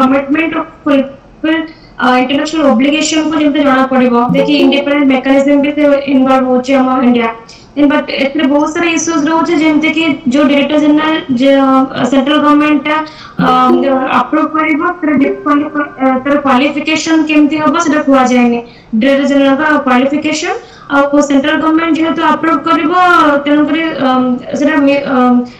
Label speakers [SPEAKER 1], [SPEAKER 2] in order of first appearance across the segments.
[SPEAKER 1] Commitment of fulfil international obligation को जेमते जाना पड़िबो देखि इंडिपेंडेंट मैकेनिज्म भी इन्वॉल्व होचे हम इंडिया इन बट एतरे बहुत सारे इश्यूज रहउचे जेमते कि जो डायरेक्टर जनरल जो सेंट्रल गवर्नमेंट अप्रूव करिबो तर क्वालिफिकेशन केमती होबो सेटा हुआ जायनी डायरेक्टर जनरल का क्वालिफिकेशन और सेंट्रल गवर्नमेंट जेहेतु अप्रूव करिबो तेन करी सेटा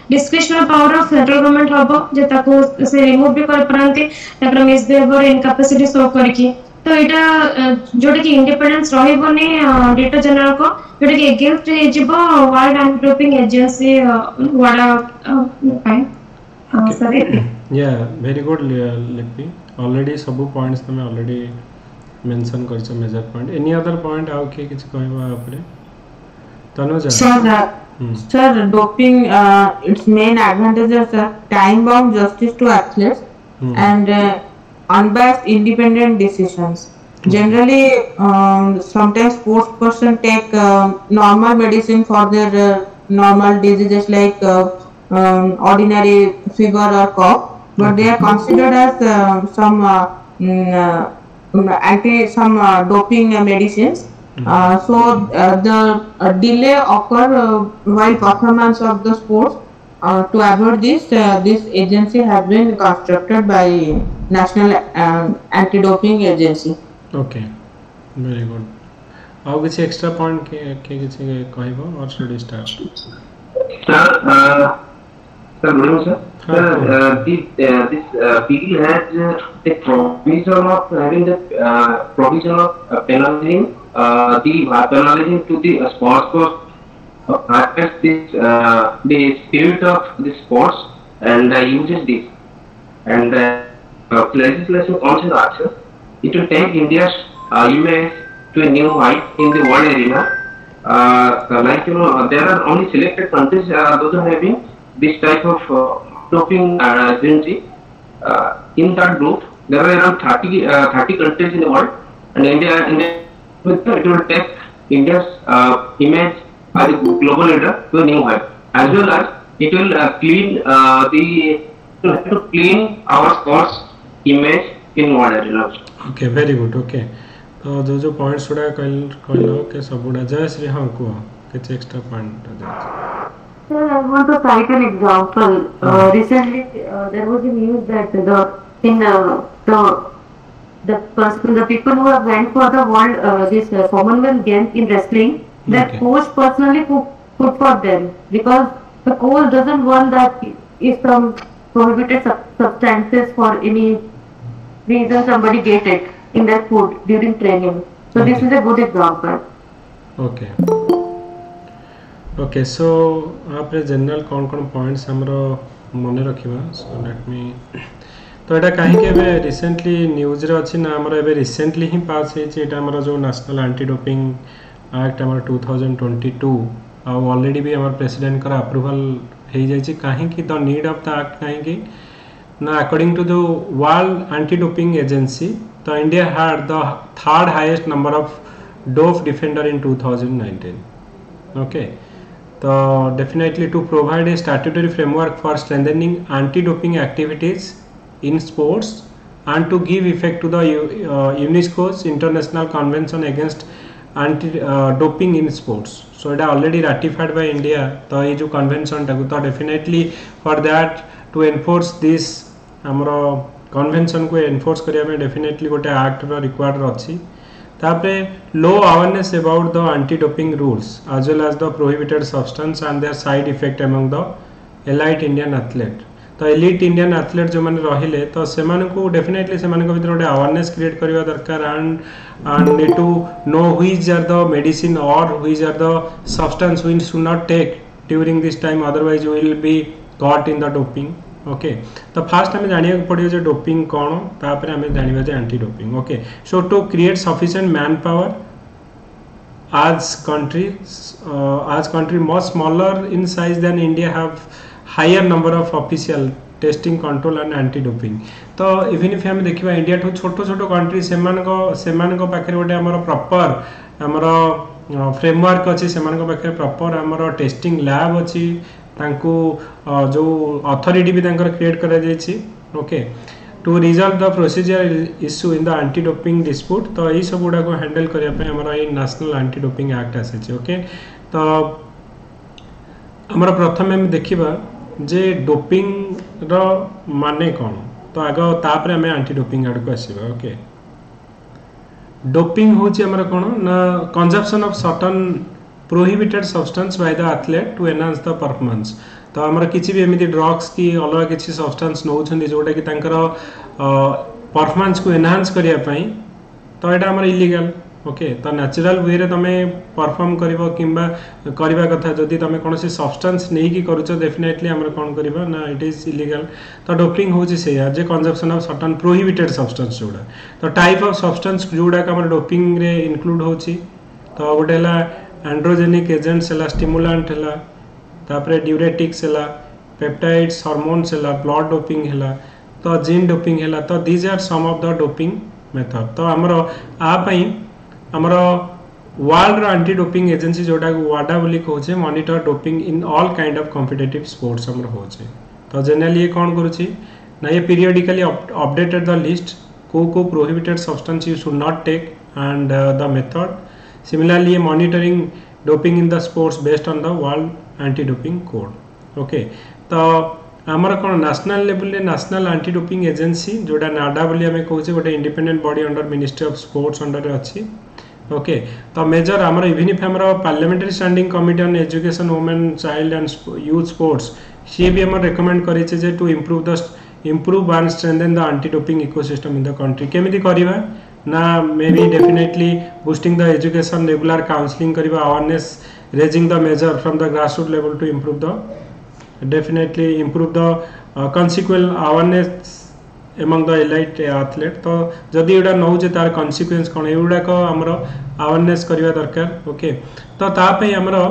[SPEAKER 1] डिस्क्रिशनल पावर ऑफ सेंट्रल गवर्नमेंट होबो जे ताको से रिमूव भी कर परंती तापर मिसबिहेवियर इनकैपेसिटी शो करकी तो एटा जोटा कि इंडिपेंडेंस रहिबोनी डायरेक्टर जनरल को जोटा कि अगेंस्ट हेजिबो वर्ल्ड एंटी डोपिंग एजेंसी वाडा सॉरी
[SPEAKER 2] या वेरी गुड लिपि ऑलरेडी सब पॉइंट्स तमे ऑलरेडी मेंशन करछ major point any other point आउ के किछ कहबा आपरे Tanuja
[SPEAKER 3] sir doping its main advantages are time bound justice to athletes and unbiased independent decisions. Generally sometimes sports person take normal medicine for their normal diseases like ordinary fever or cough, but they are considered as some doping medicines. So the delay occur while performance of the sports. To avoid this, this agency has been constructed by National Anti-Doping Agency.
[SPEAKER 2] Okay, very good. How which extra point के किसी कहबो or should we start?
[SPEAKER 4] Sir, good morning, sir. This bill has the provision of having the provision of penalizing to the sports course affects this the spirit of the sports and uses this and legislation comes in action. It will take India's image to a new height in the world arena. Like there are only selected countries those are having this type of doping agency. In that group, there are around 30 countries in the world, and India it will take India's image as a global leader to a new height, as well as it will clean our sports image in world arena.
[SPEAKER 2] Okay, very good. Okay, तो जो points उड़ा कहलो के सब उड़ा जय श्री हाँ को किछ extra point
[SPEAKER 1] Sir, I want to cite an example. Recently, there was a news that the people who have went for the world this Commonwealth Games in wrestling, that coach personally put for them because the coach doesn't want that if some prohibited substances for any reason somebody get it in their food during training. So this is a good example.
[SPEAKER 2] Okay, so आपरे general कौन points हमरो मने रखिबा सो let मी तो एटा काहे के बे recently news रे अछि ना हमरो एबे रिसेंटली ही पास हे छै एटा हमरो जो नेशनल एंटी डोपिंग एक्ट हमरो 2022 आ ऑलरेडी भी हमर प्रेसिडेंट कर अप्रूवल हे जाय छै काहे कि the need of the act काहे कि ना according to the world anti doping agency तो India had the third highest number of dope defender in 2019. Okay, so definitely to provide a statutory framework for strengthening anti-doping activities in sports and to give effect to the UNESCO's International Convention against anti-doping in sports. So it is already ratified by India. So ये जो convention टाको तो definitely for that to enforce this हमरो convention को enforce करिया में definitely गोटे act रो required अछि. तापरे low awareness about the anti-doping rules as well as the prohibited substance and their side effect among the elite Indian athlete. तो elite Indian athlete जो माने रहिले तो सेमान को definitely सेमान को भीतर गोटे awareness create करिवा दरकार and need to know which are the medicine or which are the substance we should not take during this time, otherwise we will be caught in the doping. Okay तो first हमें जानिया पड़ियो जे doping कोन तापर हमें जानिबा जे anti doping. Okay so to create sufficient man power as country much smaller in size than India have higher number of official testing control and anti doping. तो इवन इफ हम देखिबा इंडिया ठो छोटो छोटो कंट्री सेमान को पाखे गोटे हमर प्रॉपर हमर फ्रेमवर्क अछि, सेमान को पाखे प्रॉपर हमर टेस्टिंग लैब अछि, तांको जो अथॉरिटी भी तांकर क्रिएट करा जायछि. Okay to resolve the procedure issue in the anti doping dispute तो यही सब गुड़ा को हैंडल करने आमर ये नेशनल एंटी डोपिंग एक्ट आसी ओके तो आमर प्रथम आम देखा जे डोपिंग रो माने कौन तो आग तापर आम एंटी डोपिंग आड़ को आसवा ओके डोपिंग होची हमर कोन ना consumption of certain prohibited substance by the athlete to enhance the performance तो हमर किछि भी एमिति ड्रग्स की अलग किछि सब्सटेंस नौ छथि जोटा कि तांकर परफॉर्मेंस को एनहांस करिया पई तो एटा हमर इलीगल ओके तो नेचुरल वे रे तमे परफॉर्म करबो किबा करबा कथा जदि तमे कोनोसी सब्सटेंस नै की करूछो डेफिनेटली हमर कोन करबो ना इट इज इलीगल तो डोपिंग होची से जे consumption of certain prohibited substance जोडा तो टाइप ऑफ सब्सटेंस जोडा का हमर डोपिंग रे इंक्लूड होची तो गोटेला एंड्रोजेनिक एजेंट्स हला स्टिमुलेंट हला तापरे ड्यूरेटिक्स हला पेप्टाइड्स हार्मोन्स हला ब्लड डोपिंग हला तो जीन डोपिंग हला तो these are some of the doping method तो हमर आ पई हमर वर्ल्ड एंटी डोपिंग एजेंसी जोटा वाडा बोली कहूचे monitor doping in all kind of competitive sports हमर होचे तो जनरली ये कोन करूची ना ये पीरियडिकली अपडेटेड द लिस्ट को prohibited substance you should not take and the method similarly monitoring doping in the sports based on the world anti doping code okay तो आमर कोन national level national anti doping agency जोटा NADA बोली हमें कहूचे गोटे independent body under ministry of sports under अच्छी okay तो मेजर आमर इवन इफ हमर parliamentary standing committee on education women child and youth sports सी भी हमर रेकमेंड करिचे जे to improve and strengthen the anti doping ecosystem in the country केमिति करिबा ना may be definitely boosting the education regular counselling करिबा awareness raising the major from the grassroot level to improve the definitely improve the consequent awareness among the elite athlete तो जदि एडा नौ जे तार consequence कोन एडा को हमरो awareness करिवा दरकार ओके तो ता पई हमरो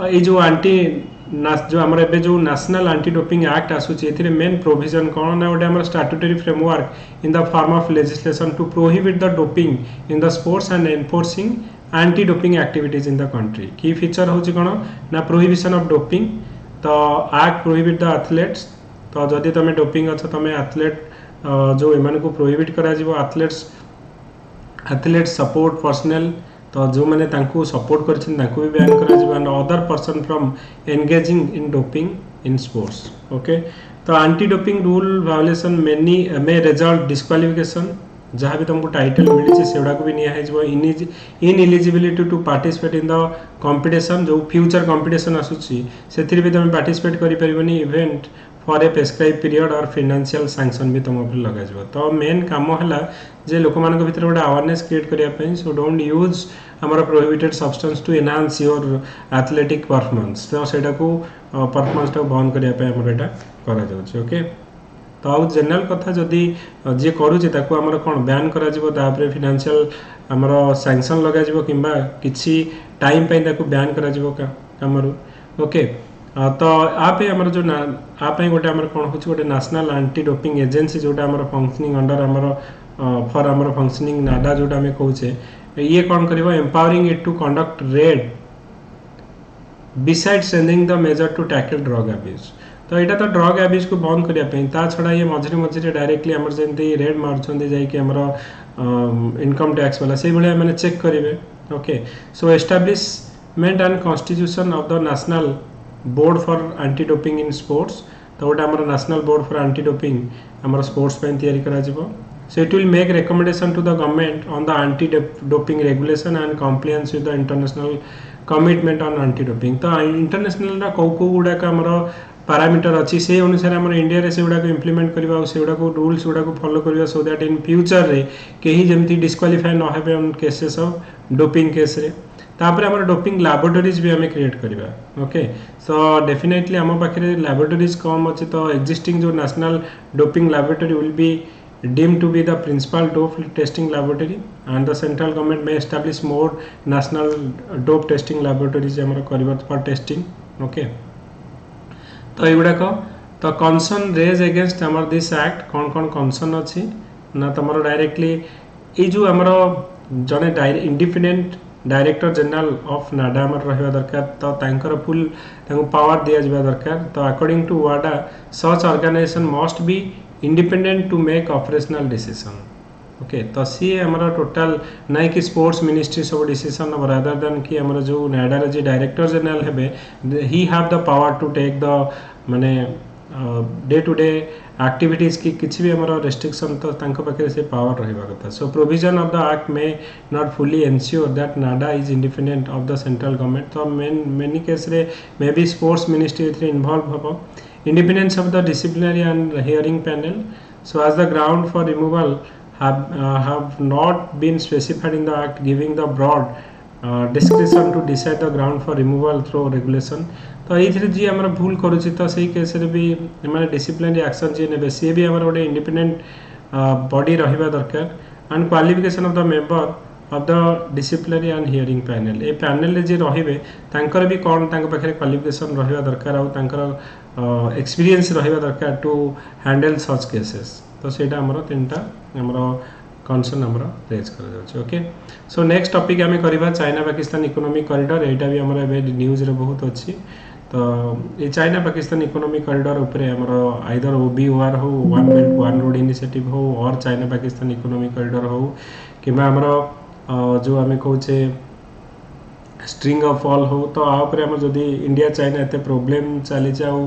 [SPEAKER 2] ए जो एंटी जो हमर एबे जो नेशनल एंटी डोपिंग एक्ट आसुची एथिरे मेन प्रोविजन कोन ना ओडे हमर statutory framework in the form of legislation to prohibit the doping in the sports and enforcing anti doping activities in the country की फीचर होची कोन ना प्रोहिबिशन ऑफ डोपिंग तो एक्ट प्रोहिबिट द एथलीट्स तो जदि तमे डोपिंग अच्छा तमे एथलीट जो एमान को प्रोहिबिट करा जिवो एथलीट सपोर्ट पर्सनल तो जो मैंने तांको सपोर्ट करछन तांको भी बैन करा जिवो and other person from engaging in doping in sports okay तो anti doping rule violation many may result disqualification जहाँ भी तुमको टाइटल मिली सेगुड़ा को भी निया ineligibility to participate in the competition जो फ्यूचर कंपटीशन आसुची सेथिर भी तुम पार्टिसिपेट करि परिबनी event for a prescribe period और फाइनेंशियल सैंक्शन भी तुम ऊपर लगा जिवो तो मेन काम हला जे लोक मानक भीतर गोटे अवेयरनेस क्रिएट करिया पई सो डोंट यूज हमर prohibited substance to enhance your athletic performance तो सेटा को परफॉर्मेंस टा बंद करिया पई हमर एटा करा जाउछ ओके तो आउ जनरल कथा जदि जे करूचे ताको हमर कोन बैन करा जिवो तापरे फाइनेंशियल हमर सैंक्शन लगा जिवो किबा किछि टाइम पई ताको बैन करा जिवो हमर ओके तो आपे हमर जो आपे गोटे हमर कोन होछ गोटे नेशनल एंटी डोपिंग एजेंसी जोटा हमर फंक्शनिंग अंडर हमर फॉर हमर फंक्शनिंग नाडा जोटा हमें कहूचे ये कोन करबो empowering it to conduct raid beside sending the measure to tackle drug abuse तो एटा तो ड्रग अब्यूज को बंद करिया पे ता छडा ये मझरे मझरे डायरेक्टली हमर जेंती रेड मारछंदी जाई कि हमर इनकम टैक्स वाला से बळे माने चेक करिवे okay so establishment and constitution of the national board for anti doping in sports तो गोटे हमर national board for anti doping हमर स्पोर्ट्स पे तैयारी करा जिवो so it will make recommendation to the government on the anti doping regulation and compliance with the international commitment on anti doping तो international रा को गुडा का हमर पैरामीटर अछि से अनुसार हमर इंडिया रे से गुडा को इंप्लीमेंट करबा से गुडा को रूल्स गुडा को फॉलो करबा सो दैट इन फ्यूचर रे केही जेमति डिस्क्वालीफाई न हेबे on cases of doping case रे तापर हमर डोपिंग लैबोरेटरीज भी हमें क्रिएट करबा ओके सो डेफिनेटली हम पाखरे लैबोरेटरीज कम अछि तो एग्जिस्टिंग जो national doping laboratory will be deemed to be the principal dope testing laboratory and the central government may establish more national dope testing laboratories हमर करबा for testing okay तो एगुडा को तो कंसर्न रेज अगेंस्ट हमर this act cone concern अछि ना तमरो directly ए जो हमर जने इंडिपेंडेंट डायरेक्टर जनरल ऑफ नाडा हमर रहबा दरकार तो तांकर फुल तांको पावर दिया जबा दरकार तो अकॉर्डिंग टू वाडा such organisation must be independent to make operational decision. Okay तो सी हमारा टोटल नहीं कि स्पोर्ट्स मिनिस्ट्री सब डिसीजन अब रादर देन कि हमारा जो नाडार जी डायरेक्टर जनरल हेबे he have the power to take the माने डे टू डे एक्टिविटीज की किसी भी हमारा रेस्ट्रिक्शन तो तांको पाखे से पावर रहिबा कथा. So provision of the act may not fully ensure that NADA is independent of the central government. तो मेनी केस रे मे बी स्पोर्ट्स मिनिस्ट्री एथरे इन्वॉल्व हबो. Independence of the disciplinary and hearing panel. So as the ground for removal have not been specified in the act, giving the broad discretion to decide the ground for removal through regulation. तो ये जी हमारा भूल करुच्ची तो सही case रे भी माने disciplinary action जी नेबे सी भी हमारा गोटे इंडिपेंडेंट बॉडी रहिबा दरकार. And qualification of the member of the disciplinary and hearing panel. A panel रे जे रहिबे तांकर भी कोन तांक पाखे क्वालिफिकेशन रहिबा दरकार आ तांकर एक्सपीरियंस रहिबा दरकार टू हैंडल सच केसेस. तो सेटा हमरो तीनटा हमरो कंसर्न हमरो रेज कर जाउछ. ओके सो नेक्स्ट टॉपिक हमें करबा चाइना पाकिस्तान इकोनॉमिक कॉरिडोर. एटा भी हमरो एबे न्यूज रे बहुत अछि. तो ये चाइना पाकिस्तान इकोनॉमिक कॉरिडोर ऊपर हमरो आइदर OBOR हो one belt one road initiative हो और चाइना पाकिस्तान इकोनॉमिक कॉरिडोर हो किबा हमरो जो हमें कहूचे स्ट्रिंग ऑफ ऑल हो. तो आ ऊपर हम जदी इंडिया चाइना एते प्रॉब्लम चली जाऊ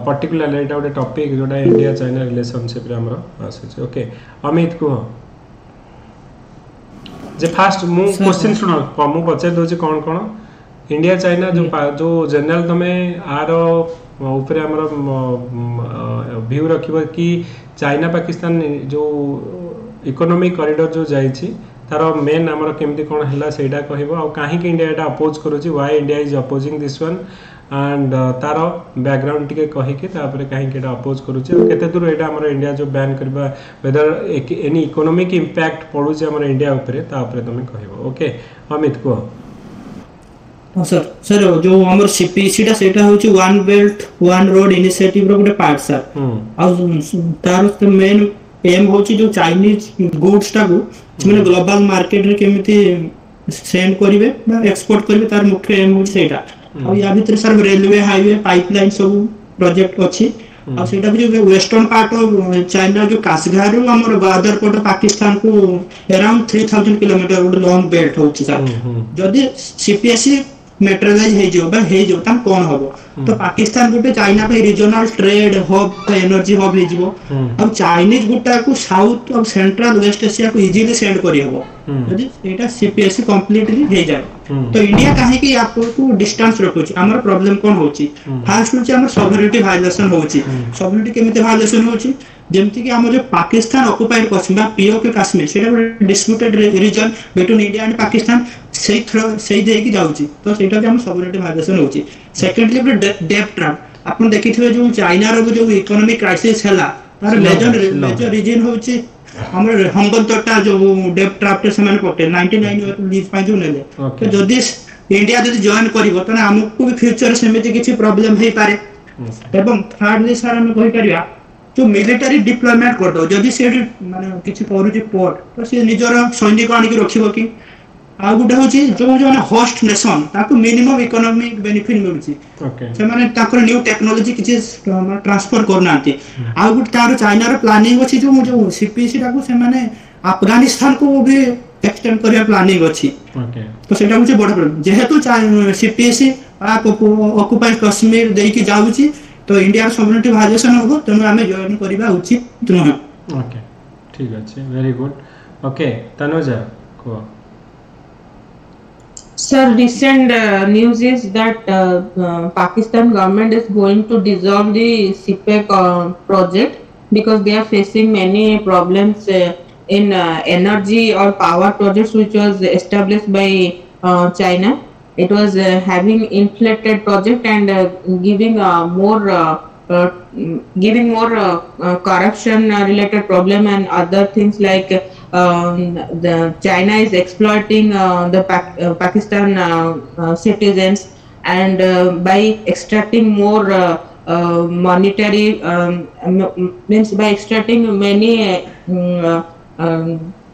[SPEAKER 2] पर्टिकुलरली एटा गोटे टॉपिक जोटा इंडिया चाइना रिलेशनशिप रे हमरो आसे. ओके अमित को जे फास्ट मु क्वेश्चन सुनो मु पचे दोचे कोन कोन इंडिया चाइना जो जनरल तमे आर ऊपर हमरो व्यू रखिबो कि चाइना पाकिस्तान जो इकोनॉमिक कॉरिडोर जो जाईछि तार मेन हमरो केमती कोन हला सेटा कहबो आ काहे कि इंडिया एटा अपोज करूछि why India is opposing this one and तार बैकग्राउंड टिके कहि के तापर काहे कि एटा अपोज करूछि और केते दूर एटा हमरो इंडिया जो बैन करबा वेदर एनी इकोनॉमिक इंपैक्ट पडुछि हमरो इंडिया ऊपर तापर तमे कहबो. ओके अमित को
[SPEAKER 5] सर सर जो हमर सीपीसी टा सेटा होछि one belt one road initiative रो गोटे पार्ट सर. आ तार मेन एम होछि जो चाइनीज गुड्स टा को माने ग्लोबल मार्केट रे केमिति सेंड करिवे बा एक्सपोर्ट करिवे तार मुख्य एम होछि सेटा. आ या भीतर सर रेलवे हाईवे पाइपलाइन सब प्रोजेक्ट अछि. आ सेटा भी जो वेस्टर्न पार्ट ऑफ चाइना जो कासगार रो हमर बॉर्डर पर पाकिस्तान को अराउंड 3000 किलोमीटर लॉन्ग बेल्ट होछि सर. जदी सीपीएससी मेटेरियलाइज हे जो ता कोन हबो तो पाकिस्तान गुटे चाइना पे regional trade hub energy hub हे जिवो. अब चाइनीज गुटा को साउथ और सेंट्रल वेस्ट एशिया को इजीली सेंड करि हबो यदि एटा सीपीएससी कंप्लीटली हे जाय. तो इंडिया काहे कि आपको डिस्टेंस रखुची हमर प्रॉब्लम कोन होची फास्ट होची हमर सॉवरेनिटी वायलेशन होची. सॉवरेनिटी केमिते वायलेशन होची जेमति कि हम जो पाकिस्तान ऑक्युपाइड कश्मीर बा पीओके कश्मीर सेटा disputed region between India and Pakistan सही दे की जाउची. तो सेटा कि हम सॉवरेनिटी वायलेशन होची. सेकंडली डेब्ट ट्रैप आपण देखिथिबे जो चाइना रो जो इकोनॉमिक क्राइसिस हैला तार मेजर रीजन होची हमर हंगतटा जो डेब्ट ट्रैप से माने पटे 99 लीज पा जो नेले. तो जदी इंडिया जदी जॉइन करिवो त हमकु भी फ्यूचर सेमिति किछि प्रॉब्लम हे पारे. एवं थर्डली सर हम कहि करिया जो मिलिटरी डिप्लॉयमेंट कर दो जदी से माने किछि करूची पोर्ट तो से निजर सैनिक आनि के रखिबो कि आ गुटे होची जो होस्ट नेशन ताको मिनिमम इकोनॉमिक बेनिफिट मिलुची. से माने ताकर न्यू टेक्नोलॉजी किछि ट्रांसफर करनांती. आ गुटे तार चाइना रो प्लानिंग अछि जो सीपीसी ताको से माने अफगानिस्तान को भी एक्सटेंड करिया प्लानिंग अछि. तो सेटा होची बड़ प्रॉब्लम जेहेतु सीपीसी ऑक्युपाइड कश्मीर देई के जाउची तो इंडिया सॉवरेनिटी वायलेशन होगो तनो हमें जॉइन करिबा उचित न.
[SPEAKER 2] ओके ठीक अछि वेरी गुड. ओके तनुजा को
[SPEAKER 3] Sir, recent news is that Pakistan government is going to dissolve the CPEC project because they are facing many problems in energy or power projects which was established by China. It was having inflated project and giving more corruption related problem and other things like the China is exploiting the Pakistan citizens and by extracting more monetary means by extracting many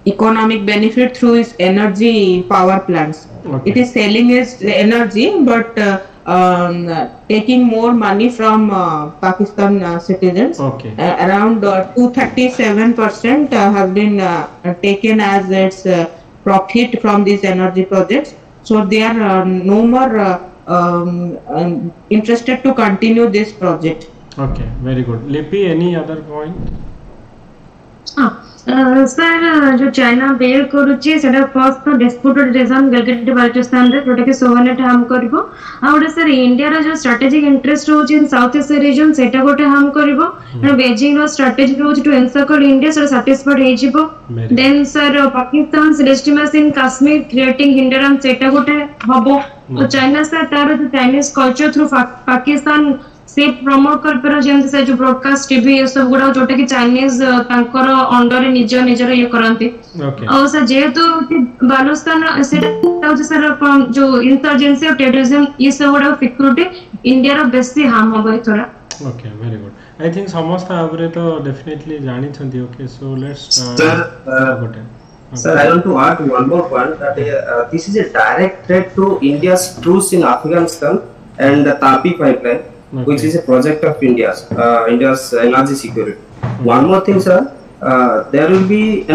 [SPEAKER 3] economic benefit through its energy power plants. It is selling its energy but taking more money from Pakistan citizens.
[SPEAKER 2] Okay.
[SPEAKER 3] Around 237% have been taken as its profit from these energy projects. So they are no more interested to continue this project.
[SPEAKER 2] Okay, very good. Lippy, any other point?
[SPEAKER 1] Sir जो China bell करूची सेटा first तो disputed reason गलगेट Baltistan रे जोटा कि sovereignty harm करबो आ ओडे sir India रो जो strategic interest होची इन साउथ एशिया रीजन सेटा गोटे हार्म करबो एंड बेजिंग रो स्ट्रेटेजी होची to encircle India sir satisfied हे जिवो then sir Pakistan legitimacy in Kashmir creating hindrance सेटा गोटे हबो तो चाइना सर तार जो चाइनीज कल्चर थ्रू पाकिस्तान से प्रमोट कर पर जेंत से जो ब्रॉडकास्ट टीवी ये सब गुडा जोटा कि चाइनीज तांकर अंडर निज निजर ये करंती और सर जेहेतु बालुस्तान सेटा सर जो इंसर्जेंसी और टेररिज्म ये सब गुडा सिक्योरिटी इंडिया रो बेसी हार्म होबो थोड़ा
[SPEAKER 2] okay very good I think समस्त आबरे तो डेफिनेटली जानि छंती okay so let's
[SPEAKER 4] Sir, I want to add one more point that this is a direct threat to India's troops in Afghanistan and the Tapi pipeline, which is a project of India's energy security. One more thing, sir, there will be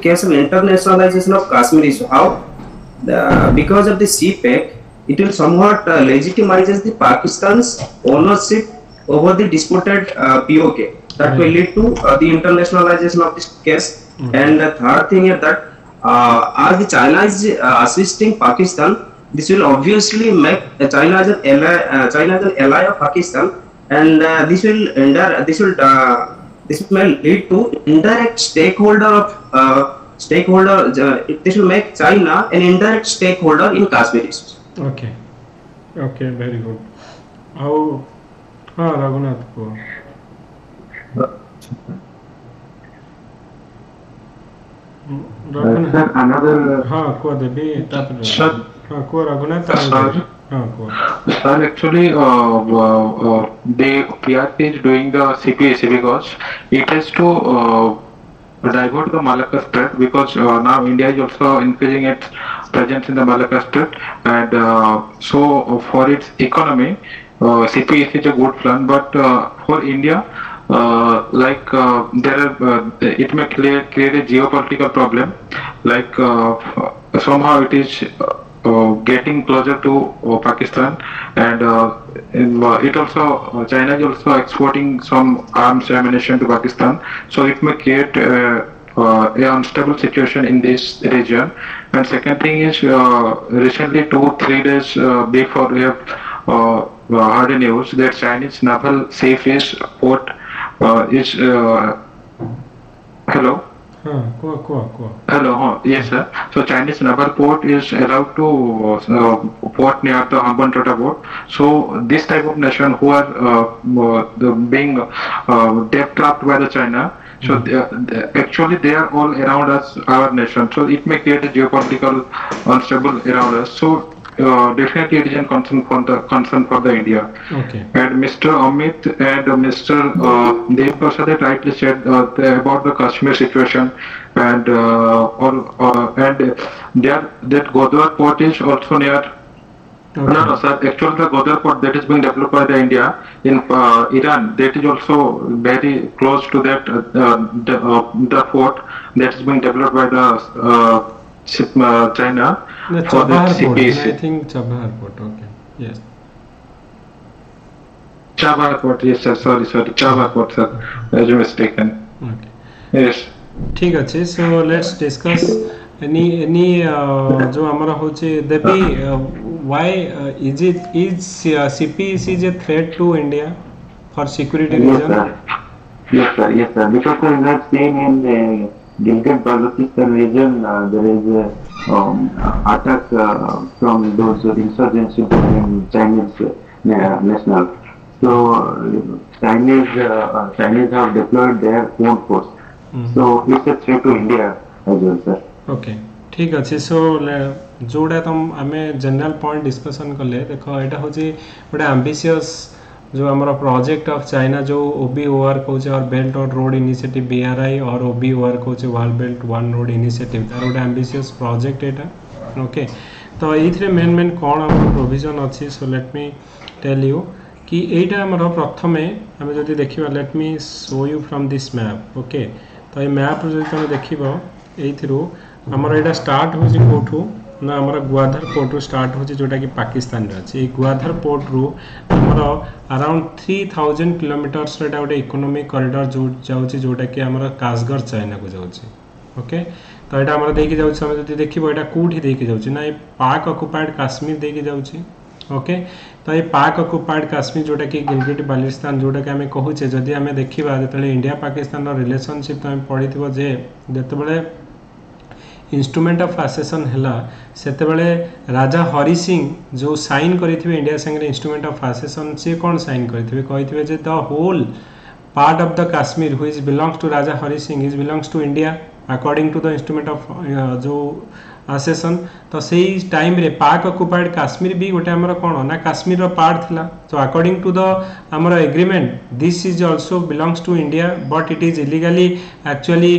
[SPEAKER 4] case of internationalization of Kashmir issue. How? Because of the CPEC, it will somewhat legitimizes the Pakistan's ownership over the disputed POK. That will lead to the internationalization of this case. And the third thing is that as the China is assisting Pakistan, this will obviously make China as an ally of Pakistan, and this may lead to indirect stakeholder. This will make China an indirect stakeholder in Kashmir issues.
[SPEAKER 2] Okay, very good. How? Raghunath ko.
[SPEAKER 6] Sir, another.
[SPEAKER 2] को देबी तापर.
[SPEAKER 6] Sir.
[SPEAKER 2] को Raghunath.
[SPEAKER 6] Sir, actually, the PRP is doing the CPAC because it has to divert the Malacca Strait, because now India is also increasing its presence in the Malacca Strait, and so for its economy, CPAC is a good plan, but for India. It may create a geopolitical problem, like somehow it is getting closer to Pakistan, and it also China is also exporting some arms ammunition to Pakistan, so it may create a unstable situation in this region. And second thing is, recently 2-3 days before, we have heard news that Chinese naval seafish port is hello. Hello. Yes, sir. So Chinese naval port is allowed to port near the Hambantota port. So this type of nation who are being debt trapped by the China. So actually they are all around us, our nation. So it may create a geopolitical unstable around us. So definitely it is a concern for the India.
[SPEAKER 2] Okay.
[SPEAKER 6] And Mr. Amit and Mr. Dev Prasad rightly said about the Kashmir situation, and that Godwar port is also near. Okay. No, sir. Actually, the Godwar port that is being developed by the India in Iran, that is also very close to that the port that is being developed by the China.
[SPEAKER 2] For the CPAC. I think Chabahar port. Okay. Yes.
[SPEAKER 6] Chabahar port. Yes, sir. Sorry. Chabahar port, sir. As you mistaken.
[SPEAKER 2] Okay.
[SPEAKER 6] Yes.
[SPEAKER 2] ठीक अच्छे. So let's discuss any जो हमारा होचे देबी why is CPAC is a threat to India for security reason?
[SPEAKER 7] Yes, sir. Because we have seen in Gilgit-Baltistan region there is attack from those insurgency Chinese nationals. So Chinese have deployed their own force. So it's a threat to India as well, sir.
[SPEAKER 2] Okay. ठीक अच्छे. सो जोड़ा तुम आमे general point discussion कले देखो एटा होची गोटे ambitious जो हमारा प्रोजेक्ट ऑफ चाइना जो OBOR कहूचे और बेल्ट और रोड इनिशिएटिव BRI और OBOR कहूचे world belt one road initiative तार गोटे एम्बिशियस प्रोजेक्ट एटा. ओके. तो ये मेन कौन आम प्रोविजन अच्छी so let me tell you कि एटा आमर प्रथमे आम जदि देखा let me show you from this map okay तो ये मैप जो तुम देख आमर यहाँ स्टार्ट हो कौटू ना आमर गुआधर पोर्ट स्टार्ट हो जोटा कि पाकिस्तान रे अच्छी गुआधर पोर्ट रु आमर अराउंड 3000 किलोमीटर्स गोटे इकोनॉमिक कॉरिडोर जो जाऊँगी जोटा कि आमर कासगर चाइना को जाऊँगी ओके तो यहाँ आमर देखिए जाऊँ देख यहाँ कौटी देखिए जाऊँगी ना ये पाक ऑक्युपाइड काश्मीर देखिए जाऊँगी ओके तो ये पाक ऑक्युपाइड काश्मीर जोटा कि गिलगिट बाल्टिस्तान जोटा कि आम कहूचे जदि आम देखा जो इंडिया पाकिस्तान रिलेशनशिप तुम पढ़ी जे जितेबाला इंस्ट्रूमेंट ऑफ एसेसन है सेतेबेले राजा हरि सिंह जो साइन करेंगे इंडिया संगे इंस्ट्रूमेंट ऑफ एसेसन सी कौन साइन करेंगे कही जे the whole part of the Kashmir which belongs to Raja Hari Singh is belongs to India according to the instrument of जो एसेसन तो से टाइम रे पाक ऑक्युपाइड काश्मीर भी गोटे आमर कौन ना काश्मीर रो पार्ट थिला सो अकॉर्डिंग टू द आमर agreement this is also belongs to India but it is illegally actually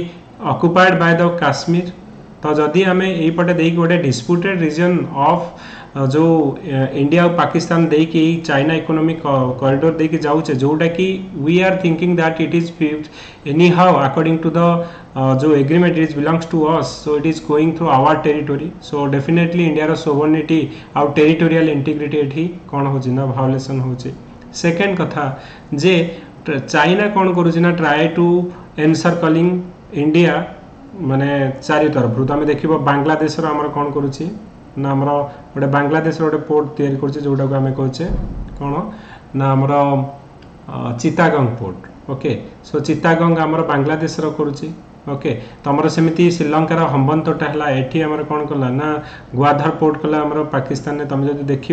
[SPEAKER 2] occupied by the Kashmir तो जदि आम यहीपटे देखिए गोटे डिस्प्यूटेड रीजन ऑफ जो इंडिया और पाकिस्तान देखिए चाइना इकोनॉमिक कॉरिडोर देखिए जाऊे जोटा कि we are thinking that it is any how according to the जो agreement is belongs to us so it is going through our territory so definitely India sovereignty आउ territorial integrity ये कौन हो violation हो सेकेंड कथा जे China कौन करुँच try to encircling India माने चारि तरफ तो आम देखा बांग्लादेश आमर कौन करुच्ची ना आमर गोटे बांग्लादेश गोटे पोर्ट तैयारी कर जोटा को आम कहे कौन ना आमर चितागंग पोर्ट ओके सो चितागंग आमर बांग्लादेश करुच्ची ओके तो आमर सेमती श्रीलंकार हम्बनतोटा है ये आमर कौन कला ना ग्वाधर पोर्ट कला आमर पाकिस्तान में तुम जो देख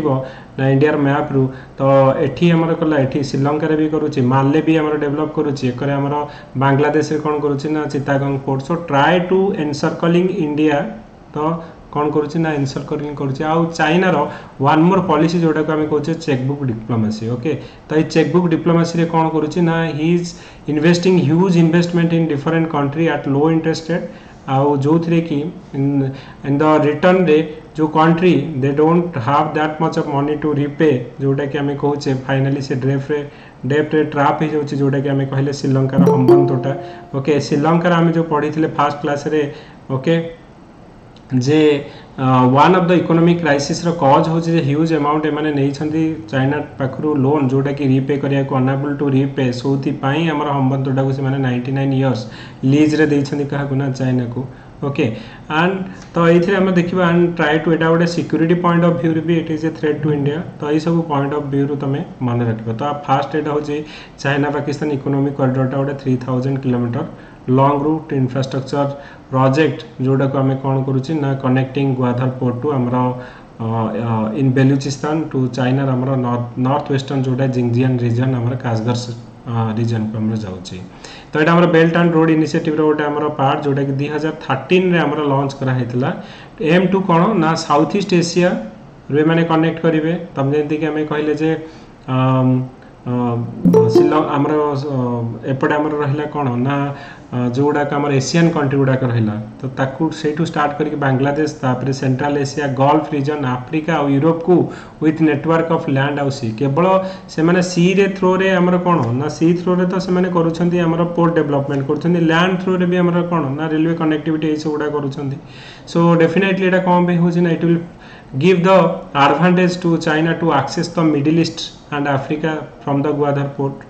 [SPEAKER 2] ना इंडिया मैप रु तो एठी आमर कला एठी श्रीलंकार भी करुच्ची माले भी आमर डेवलप करुच्ची एक आमर बांग्लादेश कौन करुच्ची ना Chittagong port so try to encircling India तो कौन करुच्ची ना एनसर्कलिंग करुच्ची आउ चाइनार वन मोर पॉलिसी जोटा को आम कहे चेकबुक डिप्लोमेसी ओके तो ये चेकबुक डिप्लोमेसी रे कौन करुच्ची ना he is investing huge investment in different country at low interest rate आउ जो थे कि इन द रिटर्न रे जो country they don't have that much of money to repay जोटा कि आम कहे फाइनाली से डेप्ट रे ट्राप हो जाऊँगी जोटा कि आम कहले श्रीलंकार हम्बनतोटा ओके श्रीलंकार आम जो पढ़ी फास्ट क्लास रे ओके जे one of the economic crisis रो कॉज हो ह्यूज अमाउंट एमाने नहीं चाइना पाखु लोन जोटा कि रीपे करिया को अनेबल टू रीपे सोथि पई हमर हम्बनतोटा को से माने 99 इयर्स लीज रे देइछन्ती काहा को ना चाइना को ओके एंड तो ये आम देखा एंड ट्राए टू एटा गोटे सिक्यूरीटी पॉइंट ऑफ व्यू भी it is a threat to India तो ये सब पॉइंट ऑफ व्यू तुम मन रख तो फास्ट एटा हो चाइना पाकिस्तान इकोनॉमिक कॉरिडोरटा गोटे 3000 kilometre long route infrastructure project जोटा को आम कौन करुच्ची ना कनेक्टिंग ग्वाधर पोर्ट टू आमर इन बेलुचिस्तान टू चाइना आमर नॉर्थ वेस्टर्न जोटा जिंगजियान रीजन आमर कासगर रीजन को आमर जाऊँगी तो यहाँ आमर बेल्ट एंड रोड इनिशिएटिव गोटे आमर पार्ट जोटा कि 2013 रे आमर लॉन्च कराइला एम टू कौन ना साउथ ईस्ट एशिया रे माने कनेक्ट करेंगे तुम जमी कि आम कहले जे आमर एपटे आमर रहा कौन ना जो गुड़ाक आम एशियन कंट्री गुड़ाक रहा तो ताकू से स्टार्ट करके बांग्लादेश तापर Central Asia Gulf region Africa और यूरोप को विथ नेटवर्क ऑफ लैंड आउ सी केवल से माने सी रे थ्रो रे आमर कौन ना सी थ्रो रे तो से माने करूछंती आमर पोर्ट डेवलपमेंट करूछंती लैंड थ्रो रे भी आमर कौन ना रेलवे कनेक्टिविटी ये सब गुड़ा करूछंती सो डेफिनेटली एटा कौन पे होछि ना it will give the advantage to China to access the Middle East and Africa from the Gwadar port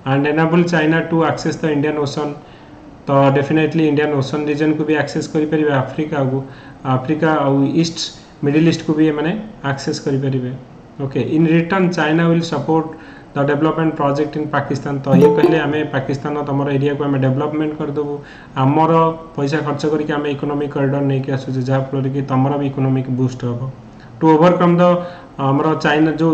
[SPEAKER 2] and enable China to access the Indian Ocean तो डेफिनेटली इंडियन ओशन रीजन को भी access करें Africa और east middle east को भी मैंने access करें okay in return China will support the development project in Pakistan तो ये कहले आम पाकिस्तान तुम एरिया को आम डेवलपमेंट करदेबू आमर पैसा खर्च करके आम इकोनॉमिक कॉरिडोर नहीं कि आसुचे जहाँफल कि तुम भी इकोनॉमिक बूस्ट हम टू ओवरकम द आमर चाइना जो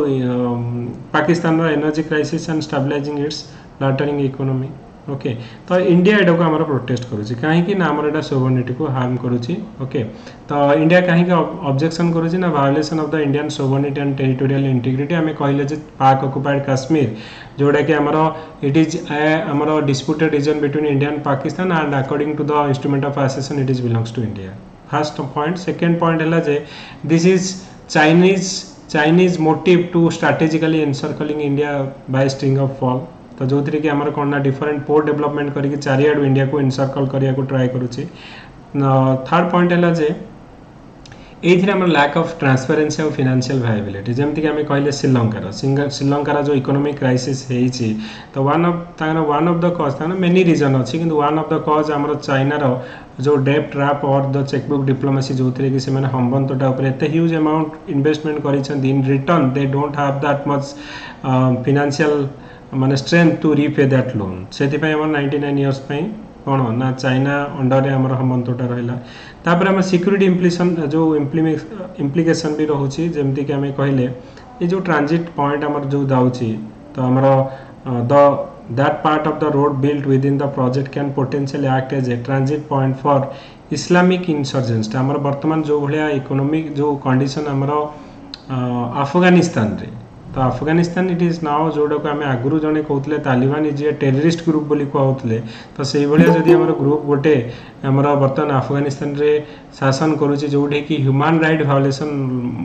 [SPEAKER 2] Pakistan energy crisis and stabilising its fluttering economy okay तो इंडिया एटा को आमर प्रोटेस्ट करुच्ची कहीं ना आमर एटा सोवरेनिटी को हार्म करुच्ची ओके तो इंडिया कहीं ऑब्जेक्शन करुच्ची ना violation of the Indian sovereignty and territorial integrity आम कहले जे पाक ऑक्युपाइड काश्मीर जोटा कि आमर इट इज आमर disputed region between India and Pakistan and according to the instrument of accession it is belongs to India first point second point है जे this is Chinese motive to strategically encircling India by string of fall तो जो थी कि आमर कौन ना different port development करके चारिआडू इंडिया को एनसर्कल करिया को ट्राई करूची थर्ड पॉइंट है जे ये लैक ऑफ ट्रांसपेरेंसी और फाइनेंशियल वायबिलिटी जमती कि आम कहले श्रीलंकार जो इकोनॉमिक क्राइसिस होती तो one of the cause many reason अच्छी किंतु वन ऑफ द कॉज आम चाइनार जो डेट ट्रैप और द चेकबुक डिप्लोमेसी जो थी कि हम्बंतटा एत ह्यूज अमाउंट इन्वेस्टमेंट कर in return they don't have that much financial माने strength to repay that loan से 99 इयर्स कौन ना चाइना अंडर आमर हम्बंतटा रहा तापर आम सिक्यूरीटी जो इम्प्लिकेशन भी रोचे जमती कि आम कहले ये जो ट्रांजिट पॉइंट आमर जो जाऊँगी तो आमर that part of the road built within the project can potentially act as a transit point for Islamic insurgence आमर बर्तमान जो भाया इकोनॉमिक जो कंडीशन आमर अफगानिस्तान रे तो अफगानिस्तान इट इज नाउ जोटा को आम आगुरी जड़े कहते Taliban is a terrorist group बोली कहते तो से भाया जदि आम ग्रुप गोटे आमर बर्तमान अफगानिस्तान रे शासन करुच्ची जोटे कि ह्यूमन राइट वायोलेसन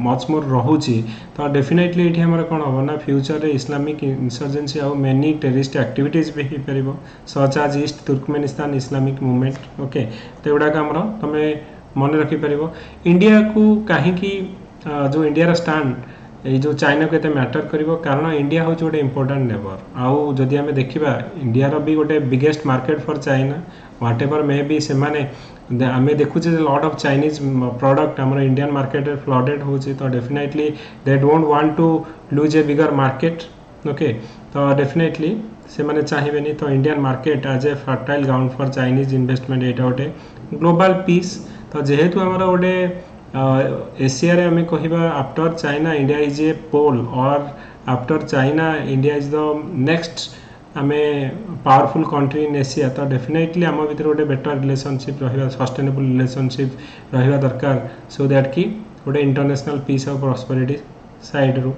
[SPEAKER 2] मच मोर रोचे तो डेफिनेटली ये आम कौन हम ना फ्यूचर रे इस्लामिक इनसर्जेंसी आउ मेनी टेररिस्ट एक्टिविटीज भी हो पार सच आज east Turkmenistan Islamic movement okay तो युवाक आमर तुम मन रखिपर इंडिया को कहीं जो इंडिया स्टैंड ये जो चाइना को मैटर करिवो कारण इंडिया हूँ गोटे इंपोर्टेंट नेबर आउ जदि आम देखा इंडिया भी गोटे biggest market for China whatever may be से आम देखुचे लॉट ऑफ चाइनीज प्रोडक्ट आम इंडियन मार्केट फ्लडेड होची तो definitely they don't want to lose a bigger market okay तो डेफिनेटली से मैंने चाहिए तो Indian market as a fertile ground for Chinese investment यहाँ गोटे ग्लोबल पीस तो जेहेतु आम गोटे एशिया रे हमें कहवा after China India is a pole और after China India is the next आम पावरफुल कंट्री इन एशिया तो डेफिनेटली आम भर गोटे बेटर रिलेशनशिप रहा सस्टेनेबल रिलेशनशिप रहा दरकार सो दैट कि गोटे इंटरनेशनल पीस और प्रॉस्पेरिटी साइड रू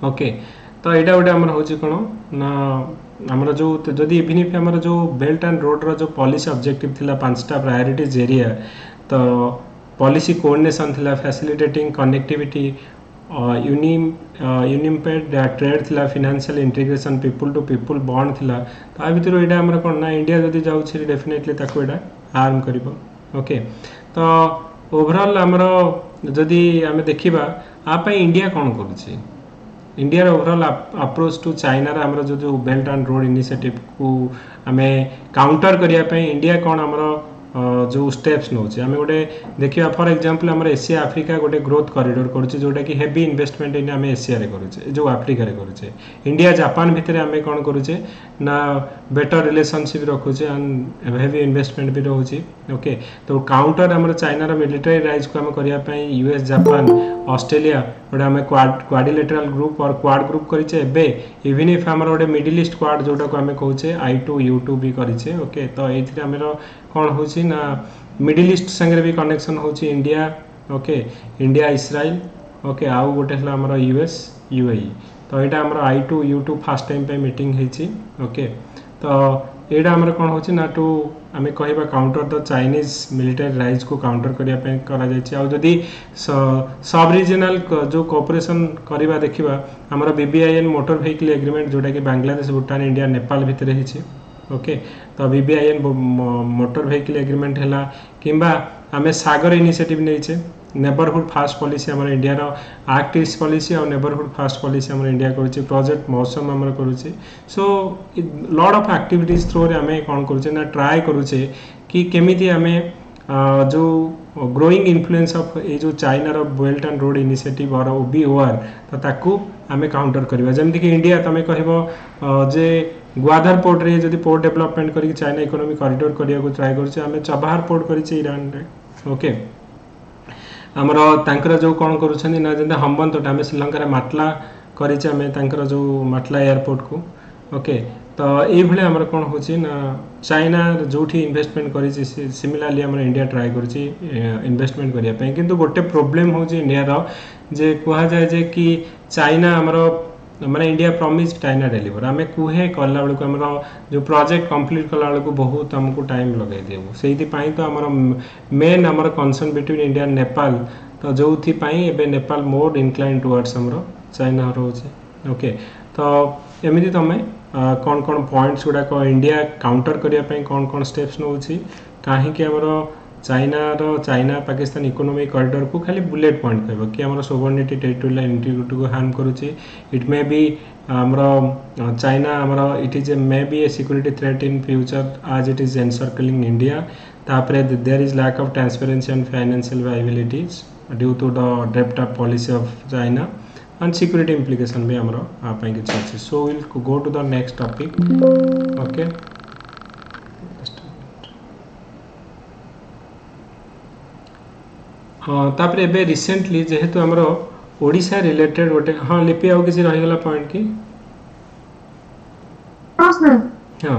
[SPEAKER 2] ओके तो यहाँ गोटे आमर हूँ कौन ना आमर जो जदि इवन इफ आमर जो बेल्ट एंड रोड रो जो पॉलिसी ऑब्जेक्टिव थिला 5टा प्रायोरिटीज एरिया तो पॉलिसी कोऑर्डिनेशन थिला फैसिलिटेटिंग कनेक्टिविटी यूनिपेड ट्रेड थिला financial integration people to people bond थिला ता भीतर एटा हमर कोन ना इंडिया जदी जाउछि डेफिनेटली ताको एटा हार्म करिवो ओके तो ओवरऑल हमर जदी हमें देखिबा आ पई इंडिया कोन करूछि India overall approach to China रा हमर जो बेल्ट एंड रोड इनिशिएटिव को हमें काउंटर करिया पई इंडिया कोन हमर जो स्टेप्स नौचे आम गोटे देखा फॉर एग्जांपल आम एशिया आफ्रिका गोटे ग्रोथ कॉरिडोर करुचे जोटा कि हेवी इन्वेस्टमेंट इन आम एशिया रे करुचे जो आफ्रिका रे करुचे इंडिया जापान भितर आम कौन करुचे ना बेटर रिलेशनशिप रखुचे एंड हेवी इन्वेस्टमेंट भी रोचे ओके तो काउंटर आम चाइना रो मिलिटरी राइज को आम करने यूएस जापान ऑस्ट्रेलिया गोटे आम क्वाड्रिलेटरल ग्रुप और क्वाड ग्रुप करिचे एबे इवन इफ आम गोटे मिडिल ईस्ट क्वाड जोटा को आम कहूचे I2 U2 भी करिचे ओके तो ये आम कौन होची ना मिडिल ईस्ट संगे भी कनेक्शन होची India okay India Israel okay आउ गोटे हला हमर यूएस यूएई तो एटा हमर I2 U2 फर्स्ट टाइम पे मीटिंग हेची ओके तो एटा हमर कोन होची ना टू आमे कहबा counter the Chinese military rise को काउंटर करिया पे करा जायछि आ जदी सब रीजनल जो कोऑपरेशन करबा देखिबा हमर BBIN मोटर व्हीकल एग्रीमेंट जोटा कि बांग्लादेश भूटान इंडिया नेपाल भितर हेछि ओके तो BBIN मोटर व्हीकल एग्रीमेंट है किंबा आम सागर इनिशिएटिव नहीं नेबरहुड फास्ट पॉलिसी आम इंडिया एक्ट ईस्ट पॉलिसी और नेबरहुड फास्ट पॉलिसी आम इंडिया करुचे प्रोजेक्ट मौसम आम करुचे so lot of activities through रे आम कौन करुचे ना ट्राए करुचे कि केमिति आम जो ग्रोइंग इन्फ्लुएंस ऑफ ये जो चाइना रो बेल्ट एंड रोड इनिशिएटिव और OBOR तो ताकू आम काउंटर करबा जमति कि इंडिया तमे कहबो जे ग्वादर पोर्ट रे जदि पोर्ट डेवलपमेंट करी चाइना इकोनॉमिक कॉरिडोर करिया को ट्राई करछे आमे चबाहार पोर्ट करिछे ईरान रे ओके हमर तांकर जो कोन करूछनी ना जंदा हम्बंतटा आमे श्रीलंका रे माटला करिछे आमे तांकर जो माटला एयरपोर्ट को ओके तो ये भले हमर कोन होची ना चाइना जोठी इन्वेस्टमेंट करिछे सिमिलरली हमर इंडिया ट्राई करछि इन्वेस्टमेंट करिया पे किंतु गोटे प्रॉब्लम होची इंडिया रो जे कहा जाय जे कि चाइना हमर माने इंडिया प्रॉमिस चाइना डिलीवर आमे कुहे कला बेलू हमरो जो प्रोजेक्ट कंप्लीट कला बेलू बहुत हमको टाइम लगे देबो सेही पई तो हमरो मेन हमरो concern between India and Nepal तो जो थी पई एबे नेपाल मोर इंक्लाइन टुवर्ड्स हमरो चाइना रोचे ओके तो एमिति तमे कौन कौन पॉइंट्स गुडा को इंडिया काउंटर करिया पई कौन कौन स्टेप्स नउची काहे कि हमरो चाइना पाकिस्तान इकोनॉमिक कॉरिडोर को खाली बुलेट पॉइंट कहबो कि हमरो सोवरेनिटी टेरिटोरियल इंटीग्रिटी को हार्म करूची इट मे बी हमरो चाइना हमरो it is may be a security threat in future आज इट इज एनसर्कलिंग इंडिया तापरे there is lack of transparency and financial viabilities due to the डेप्ट of policy of China and security implication भी हमरो आपन के छै so we'll go to the next topic okay तापरे एबे रिसेंटली जेहेतु हमरो ओडिसा रिलेटेड गोटे हां लिपि आउ किसी रहि गला पॉइंट की हां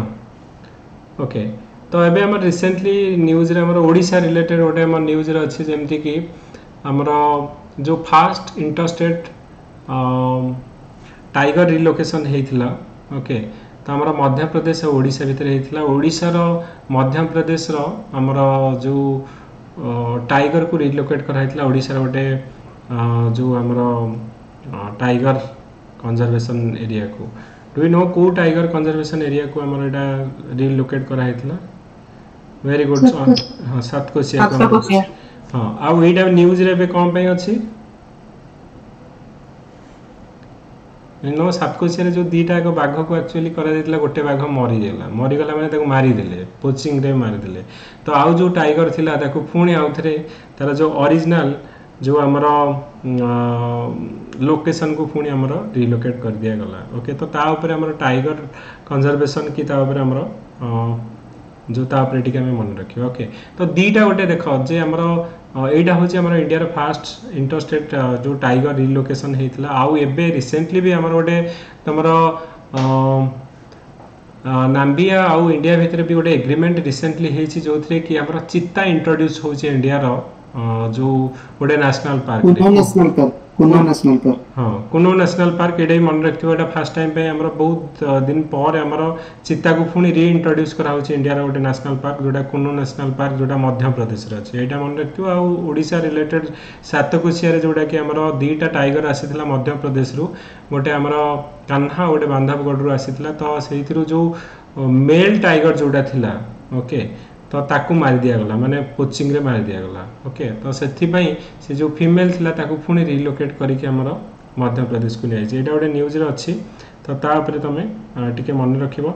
[SPEAKER 2] ओके तो एबे हमर रिसेंटली न्यूज रे हमरो ओडिसा रिलेटेड गोटे हमर न्यूज रे अछि जेमति कि हमरो जो फास्ट इंटरस्टेट टाइगर रिलोकेशन हेइथिला ओके तो हमरा मध्य प्रदेश और ओडिसा भीतर हेइथिला ओडिसा रो मध्य प्रदेश रो हमरा जो टाइगर को रिलोकेट कराइथिला ओडिसा रो गोटे जो हमरा टाइगर कंजर्वेशन एरिया को डू यू नो को टाइगर कंजर्वेशन एरिया को हमरा एटा रिलोकेट कराइथिला वेरी गुड हां सातकोशिया हां आ एटा न्यूज रे बे कोन पई अछि नो सातकोशिया जो दीटा को बाघ को एक्चुअली करा देतला गोटे बाघ मरी गला माने ताको मारी देले पोचिंग रे मारी देले तो आउ जो टाइगर थिला ताको पुणी आउ थरे तार जो ओरिजिनल जो हमरो लोकेशन को पुणी हमरो रिलोकेट कर दिया गला ओके तो ता ऊपर हमरो टाइगर कंजर्वेशन की ता ऊपर हमरो जो ता ऊपर टिके में मन रखियो ओके तो दीटा गोटे देखो जे हमरो एटा होची हमर इंडिया रो फास्ट इंटरस्टेट जो टाइगर रिलोकेशन हेतला आउ एबे रिसेंटली भी हमर गोटे तमरो नाम्बिया आउ इंडिया भीतर भी गोटे एग्रीमेंट रिसेंटली हेची जोथरे कि हमर चित्ता इंट्रोड्यूस होची इंडिया रो जो गोटे नेशनल पार्क कुनो नेशनल पार्क एडे मन रखथिबो एटा फर्स्ट टाइम पे हमर बहुत दिन पर हमर चित्ता को पुनी री इंट्रोड्यूस करा होची इंडिया रो गोटे नेशनल पार्क जोटा कुनो नेशनल पार्क जोटा मध्य प्रदेश रे अछि एटा मन रखथिबो आ ओडिसा रिलेटेड सातकोशिया रे जोटा कि हमर दीटा टाइगर आसीथिला मध्य प्रदेश रो गोटे हमर कान्हा गोटे बांधवगढ़ रो आसीथिला तो सेहितिरो जो मेल टाइगर जोटा थिला ओके तो ताकू मार दिया गला माने पोचिंग रे मार दिया गला ओके तो सेथि पई से जो फीमेल थिला ताकू पुनी रिलोकेट करी के हमरो मध्य प्रदेश को नै छै एटा गोटे न्यूज रे अछि तो ता ऊपर तमे टिके मन रखिबो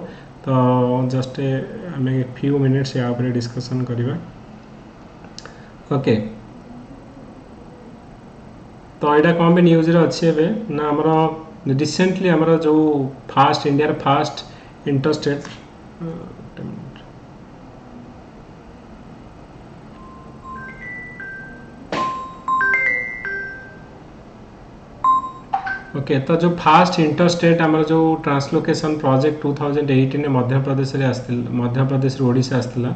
[SPEAKER 2] तो जस्ट हमें फ्यू मिनिट्स या ऊपर डिस्कशन करिबा ओके तो एटा कोन बे न्यूज रे अछि एबे ना हमरो रिसेंटली हमरो जो फास्ट इंडिया रे फास्ट इंटरस्टेट ओके तो जो फास्ट इंटरस्टेट हमर जो ट्रांसलोकेशन प्रोजेक्ट 2018 में मध्य प्रदेश रे आस्थिल मध्य प्रदेश रो ओडिसा आस्थिला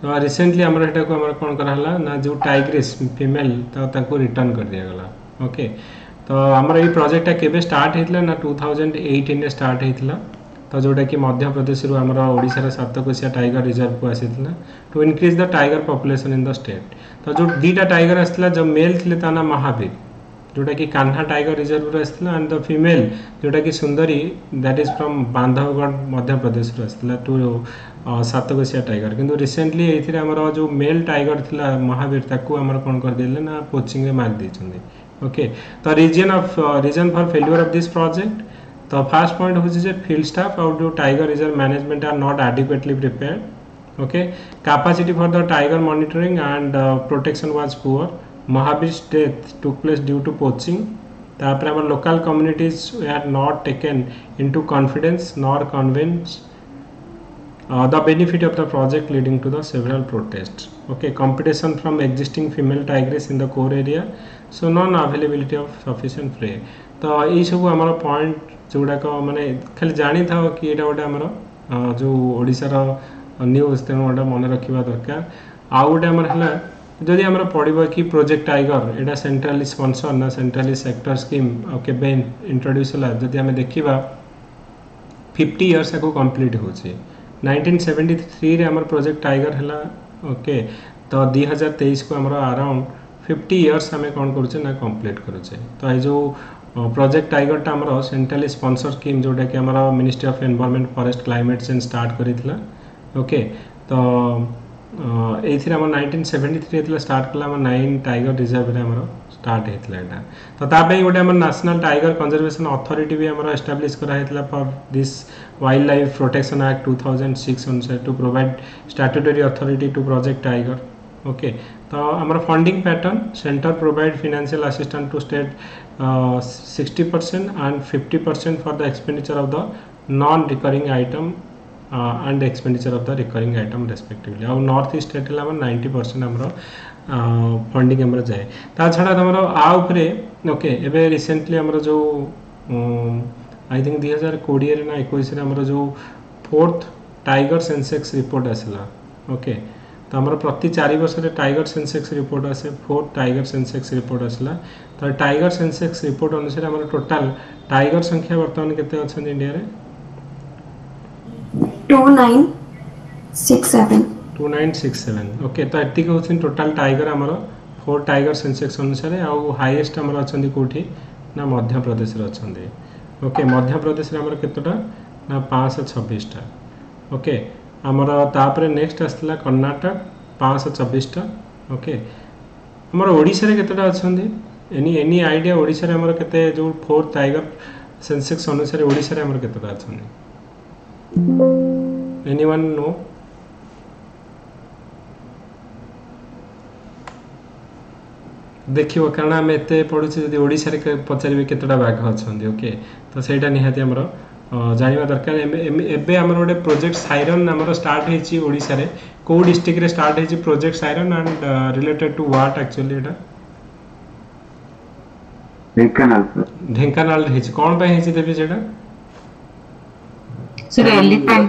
[SPEAKER 2] तो रिसेंटली हमर एटा को हमर कोन करहला ना जो टाइग्रेस फीमेल तो ताको रिटर्न कर दिया गला ओके तो हमर ई प्रोजेक्ट केबे स्टार्ट हेतला ना 2018 रे स्टार्ट हेतला तो जोटा कि मध्य प्रदेश रो हमर ओडिसा रे सातकोशिया टाइगर रिजर्व को आसीतला to increase the tiger population in the state तो जो दीटा टाइगर आस्तला जो मेल थिले ता ना महावीर जोटा कि कान्हा टाइगर रिजर्व रे आस्तला एंड द फीमेल जोटा कि सुंदरी that is from Bandhavgarh Madhya Pradesh रे आस्तला टू सातकोशिया टाइगर किंतु रिसेंटली एथिरे हमर जो मेल टाइगर थिला महावीर ताकू हमर कोन कर देले ना पोचिंग रे मार दै छथि ओके तो reason for failure of this project तो फर्स्ट पॉइंट होची जे फील्ड स्टाफ और जो tiger reserve management are not adequately prepared okay capacity for the tiger monitoring and protection was poor Mahavir's death took place due to poaching. तापर our local communities were not taken into confidence nor convinced the benefit of the project, leading to the several protests. Okay, competition from existing female tigress in the core area, so non availability of sufficient prey. तो ये सब हमारा point जोड़ा का माने खाली जानी था कि एटा गोटे हमारा जो ओडिसा रो न्यूज तेनो गोटे मन रखिबा दरकार आ गोटे हमर हला जदि आमर पड़ो कि प्रोजेक्ट टाइगर एटा सेंट्रली स्पॉन्सर ना सेंट्रली सेक्टर स्कीम केबे इंट्रोड्यूस होला जदि आम देखा 50 इयर्स को कंप्लीट होची 1973 रे हमर प्रोजेक्ट टाइगर हला ओके तो 2023 को हमर अराउंड 50 इयर्स हमें कौन करुचे ना कंप्लीट करुचे तो ये जो प्रोजेक्ट टाइगर टा हमर सेंट्रली स्पॉन्सर स्कीम जोटा कि हमर ministry of environment forest climate change start करितला ओके तो एथिरे हमर 1973 एतला स्टार्ट कला हमर 9 टाइगर रिजर्व रे हमर स्टार्ट हेतला एटा तो तापे गोटे हमर नेशनल टाइगर कंजर्वेशन अथॉरिटी भी हमर एस्टैब्लिश करा हेतला for this wildlife protection act 2006 अनुसार to provide statutory authority to project tiger okay तो हमर funding pattern centre provide financial assistance to state 60% and 50% for the expenditure of the non recurring item and expenditure of the recurring item respectively और north east state ला 90% हमरो funding हमरो जाए ता छडा हमरो आ ऊपरे ओके एबे रिसेंटली हमरो जो आई थिंक 2020 रे ना 21 रे हमरो जो फोर्थ टाइगर सेंसेक्स रिपोर्ट आसला ओके तो हमरो प्रति 4 वर्ष रे टाइगर सेंसेक्स रिपोर्ट आसे फोर्थ टाइगर सेंसेक्स रिपोर्ट आसला तो टाइगर सेंसेक्स रिपोर्ट अनुसार हमरो टोटल टाइगर संख्या वर्तमान केते अछन इंडिया रे 2967 ओके तो एति को टोटल टाइगर हमरो फोर टाइगर सेंसेक्स अनुसार आ हाईएस्ट हमरो अछंदी कोठी ना मध्य प्रदेश रे अछंदी ओके मध्य प्रदेश रे हमरो केतोटा ना 526 टा ओके हमरो तापरे नेक्स्ट आसला कर्नाटक 524 टा ओके हमरो ओडिसा रे केतोटा अछंदी एनी आईडिया ओडिसा रे हमरो केते जो फोर टाइगर सेंसेक्स अनुसार ओडिसा रे हमरो केतोटा अछंदी एनीवन नो देखियो कारण आम एत पढ़ुचे जदि ओडिसा रे पचारे केतोटा बाघ अछंदी ओके तो सेटा निहाती हमरो जानिबा दरकार एबे हमर गोटे प्रोजेक्ट साइरन हमर स्टार्ट हेची ओडिसा रे को डिस्ट्रिक्ट रे स्टार्ट हेची project siren and related to what actually एटा ढेंकानाल हेची कोन पे हेची देबी सेटा
[SPEAKER 3] सर एलिफेंट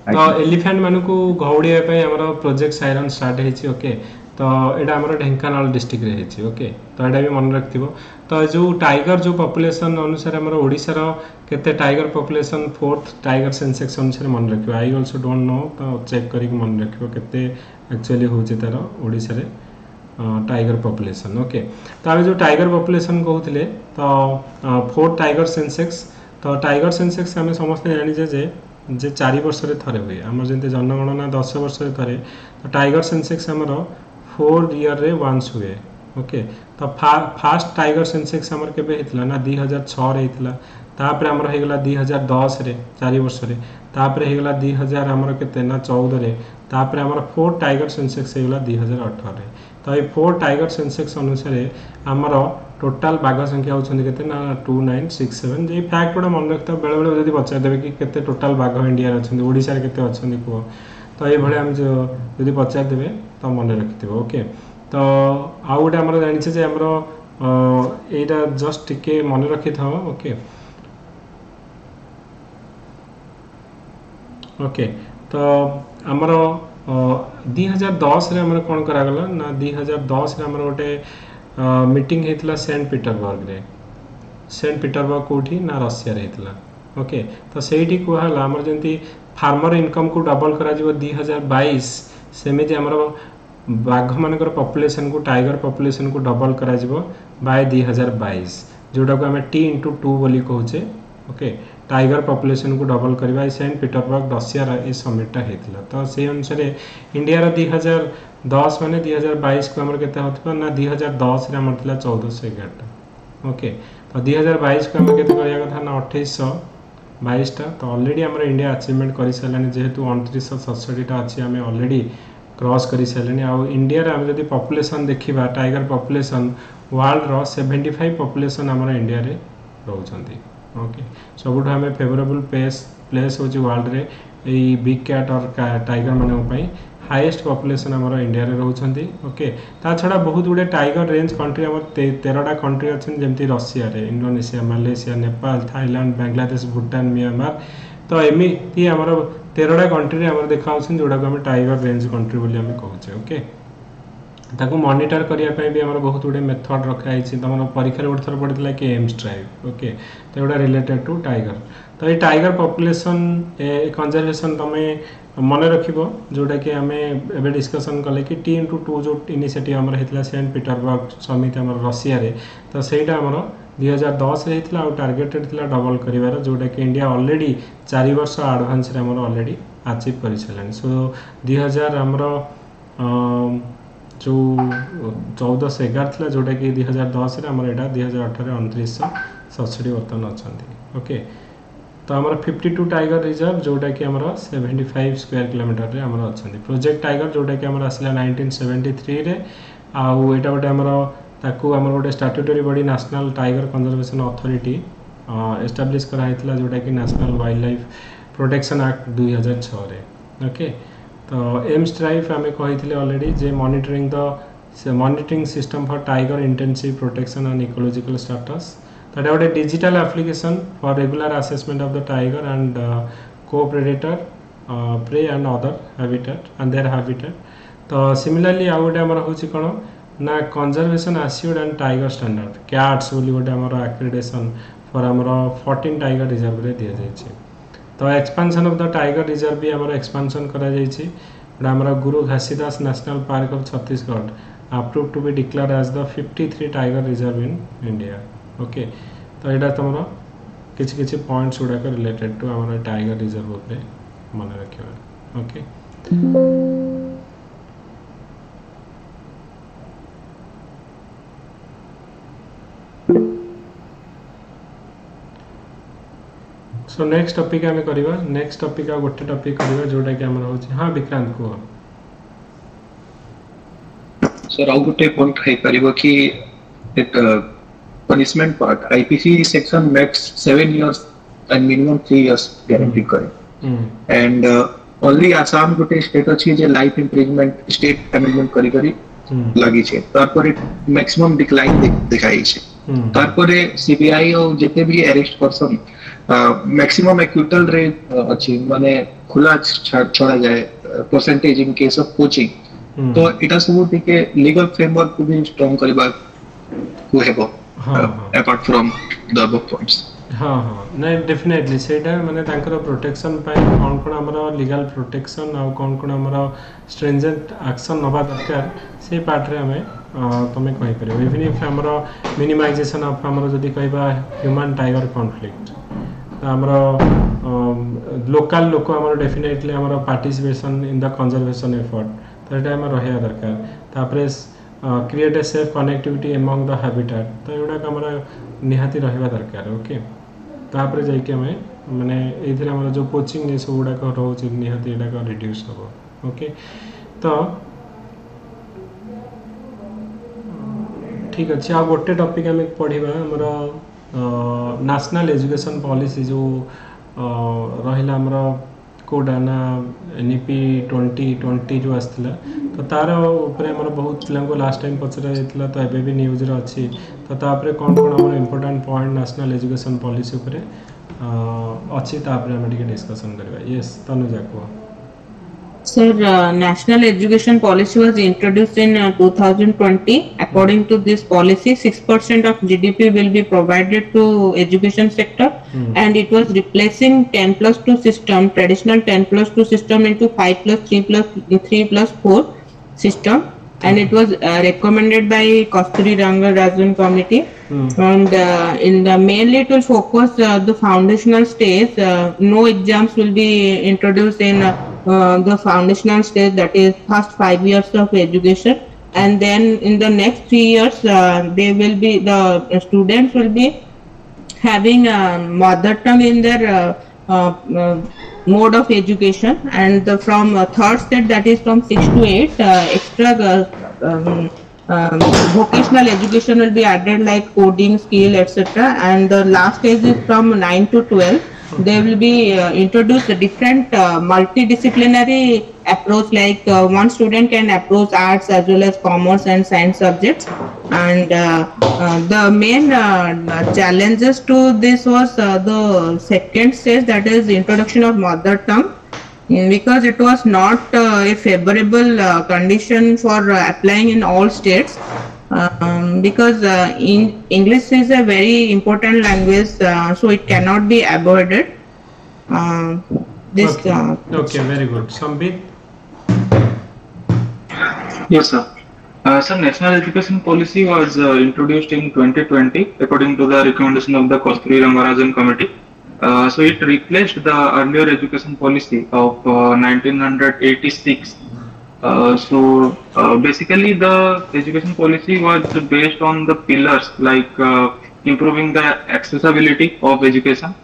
[SPEAKER 2] तो एलिफेंट मानु को घौड़िया पे हमर प्रोजेक्ट साइरन स्टार्ट हेची ओके तो एटा हमर ढेंकानाल डिस्ट्रिक्ट रे हेची ओके तो एटा भी मन रखथिबो तो जो टाइगर जो पॉपुलेशन अनुसार हमर ओडिसा रो केते tiger population fourth tiger Sensex अनुसार मन रखियो आई आल्सो डोंट नो तो चेक करी मन रखियो केते एक्चुअली होचे तारो ओडिसा रे टाइगर पॉपुलेशन ओके तो आबे जो टाइगर पॉपुलेशन कहउथिले तो फोर्थ टाइगर सेंसेक्स तो टाइगर सेंसेक्स हमें समस्त जानि जे 4 वर्ष रे थरे होय हमर जंते जनगणना 10 वर्ष रे थरे तो टाइगर सेंसेक्स हमर 4 ईयर रे वंस हुए ओके तो फास्ट टाइगर सेंसेक्स हमर केबे हेतला ना 2006 रे हेतला तापर हमर हे गेला 2010 रे 4 वर्ष रे तापर हे गेला 2000 हमर केते ना 14 रे तापर हमर फोर टाइगर सेंसेक्स हे गेला 2018 रे तो ये फोर टाइगर सेंसेक्स अनुसार हमर टोटल बाघ संख्या होछन केते ना 2967 जे फैक्ट बडा मन रखता बेले बेले जदी बचा देबे कि केते टोटल बाघ इंडिया रे अछन ओडिसा रे केते अछन को तो ये भले हम जदी बचा देबे तो मन रखितबे ओके तो आ गोटे हमर जानि छे जे हमर एटा जस्ट टिके मन रखि था ओके ओके तो हमर 2010 रे हमर कोन करा गला ना 2010 रे हमर गोटे मीटिंग हेतला सेंट पीटरबर्ग कोठी ना रशिया रे हेतला ओके तो सेठी को हला हमर जंती फार्मर इनकम को डबल करा जिवो 2022 सेमे जे हमर बाघ मानकर पॉपुलेशन को टाइगर पॉपुलेशन को डबल करा जिवो बाय 2022 जोटा को हमें T/2 बोली कहूचे ओके टाइगर पॉपुलेशन को डबल करबा सेंट पीटरबर्ग रशिया रा ए समिटटा हेतला तो से अनुसार इंडिया रा 2010 माने 2022 को हमर केते होतबा ना 2010 रे हमर थिला 1411 ओके तो 2022 को हमर केते करिया कथा ना 2822 टा तो ऑलरेडी हमर इंडिया अचीवमेंट करि सलानी जेहेतु 2967 टा अछि हमें ऑलरेडी क्रॉस करि सलानी आ इंडिया रे हम जदी पॉपुलेशन देखिबा टाइगर पॉपुलेशन वर्ल्ड रो 75 पॉपुलेशन हमर इंडिया रे रहउछंती ओके सबुठ हमें फेवरेबल प्लेस होची वर्ल्ड रे ए बिग कैट और टाइगर माने पई हाईएस्ट पॉपुलेशन हमर इंडिया रे रहउछंती ओके ता छडा बहुत गुडे टाइगर रेंज कंट्री हमर 13टा कंट्री अछन जेमती रशिया रे Indonesia Malaysia Nepal Thailand Bangladesh Bhutan Myanmar तो एमिति हमर 13टा कंट्री रे हमर देखा होछन जोडा को हम टाइगर रेंज कंट्री बोली हम कहूचे ओके ताको मॉनिटर करिया पे भी हमर बहुत गुडे मेथड रखा आइछि तमर परीक्षा रे थर पड़ितला कि एम्स ड्राइव ओके तो एटा रिलेटेड टू टाइगर तो ये टाइगर पॉपुलेशन कंजर्वेशन तमे मन रखिबो जोटा कि हमें एबे डिस्कशन कले कि T/2 जो इनिशिएटिव हमर हेतला सेंट पीटरबर्ग समिति हमर रशिया रे तो सेटा हमर 2010 रे हेतला और टारगेटेड थिला डबल करिवार जोटा कि इंडिया ऑलरेडी 4 वर्ष एडवांस रे हमर ऑलरेडी अचीव करि छलानी सो 2000 हमर जो 14 से 11 थिला जोटा कि 2010 रे हमर एटा 2018 रे 2967 वर्तन अछंती ओके तो हमर 52 टाइगर रिजर्व जोटा कि हमर 75 स्क्वायर किलोमीटर रे हमर अछंती प्रोजेक्ट टाइगर जोटा कि हमर आसला 1973 रे आउ एटा गोटे हमर ताकू हमर गोटे statutory body national tiger conservation authority establish करा हितला जोटा कि national wildlife protection act 2006 रे ओके तो एम्स ड्राइव हमें कहिथिले ऑलरेडी जे monitoring system for tiger intensive protection and ecological status that are a digital application for regular assessment of the tiger and co-predator prey and other habitat and their habitat तो similarly आउ गोटे हमर होछि कोन ना conservation assured and tiger standard cats बोली गोटे हमर accreditation for हमर 14 टाइगर रिजर्व रे दिया जाय छै तो expansion of the tiger reserve भी हमर एक्सपेंशन करा जाय छै हमर Guru Ghasidas national park of Chhattisgarh approved to be declared as the 53 tiger reserve in India okay तो एटा तमरो किछि किछि पॉइंट्स उडा के रिलेटेड टू हमर टाइगर रिजर्व ऊपर मन रखिबा ओके सो नेक्स्ट टॉपिक हमें करिवा नेक्स्ट टॉपिक आ गोटे टॉपिक करिवा जोटा कि हमर होछि हां विक्रांत को
[SPEAKER 8] सर आउ गोटे पॉइंट है परिबो कि एक punishment part IPC section max 7 years and minimum 3 years guarantee करे and only Assam गोटे स्टेट अछि जे लाइफ इम्प्रिजमेंट स्टेट अमेंडमेंट करी करी लागि छै तारपर मैक्सिमम डिक्लाइन देखाई छै तारपर सीबीआई और जेते भी अरेस्ट पर्सन मैक्सिमम एक्यूटल रे अछि माने खुला छोड़ा जाए percentage in case of coaching तो इटा सब के लीगल फ्रेमवर्क को भी स्ट्रांग करबा को हेबो apart from the above points
[SPEAKER 2] हां नहीं डेफिनेटली सेटा माने तांकर प्रोटेक्शन पाई कोन कोन हमरो लीगल प्रोटेक्शन आ कोन कोन हमरो स्ट्रिंजेंट एक्शन नबा दरकार से पार्ट रे हमें तमे कहि परिबो इवन इफ हमरो मिनिमाइजेशन ऑफ हमरो जदी कहबा ह्यूमन टाइगर कॉन्फ्लिक्ट हमरो लोकल लोक हमरो डेफिनेटली हमरो participation in the conservation effort तो एटा हम रहया दरकार तापरे create a safe connectivity among the habitat तो एडा हमरा निहाती रहबा दरकार ओके तापरे जाय के हमें माने एथिरा हमरा जो कोचिंग ने सब उडा को रहउछि निहाती एडा को रिड्यूस हो ओके तो ठीक अछि आ गोटे टॉपिक हमें पढिबा हमरा नेशनल एजुकेशन पॉलिसी जो रहिला हमरा कोडाना एनईपी 2020 जो आस्थिला तो तार ऊपर हमर बहुत पिला को लास्ट टाइम पचरा जेतला तो एबे भी न्यूज रे अछि तो तापरे कोन कोन हमर important point national education policy ऊपर अछि तापरे हम टिके डिस्कशन करबा यस तनुजा को
[SPEAKER 3] Sir, National Education Policy was introduced in 2020. According to this policy, 6% of GDP will be provided to education sector, and it was replacing 10+2 system, traditional 10+2 system into 5+3+4 system, and it was recommended by Kasturi Rangarajan committee. And in the mainly it will focus the foundational stage. No exams will be introduced in the foundational stage, that is first 5 years of education, and then in the next 3 years they will be the students will be having mother tongue in their mode of education, and from third stage, that is from 6 to 8, extra vocational education will be added like coding skill etc, and the last stage is from 9 to 12. They will be introduced a different multidisciplinary approach, like one student can approach arts as well as commerce and science subjects, and the main challenges to this was the second stage, that is introduction of mother tongue, because it was not a favorable condition for applying in all states. Because English is a very important language, so it cannot be avoided.
[SPEAKER 2] Okay, very good. Sambit?
[SPEAKER 9] Yes, sir. Sir, National Education Policy was introduced in 2020 according to the recommendation of the Kasturi Rangarajan Committee. So it replaced the earlier education policy of 1986. Basically the education policy was based on the pillars like improving the accessibility of education,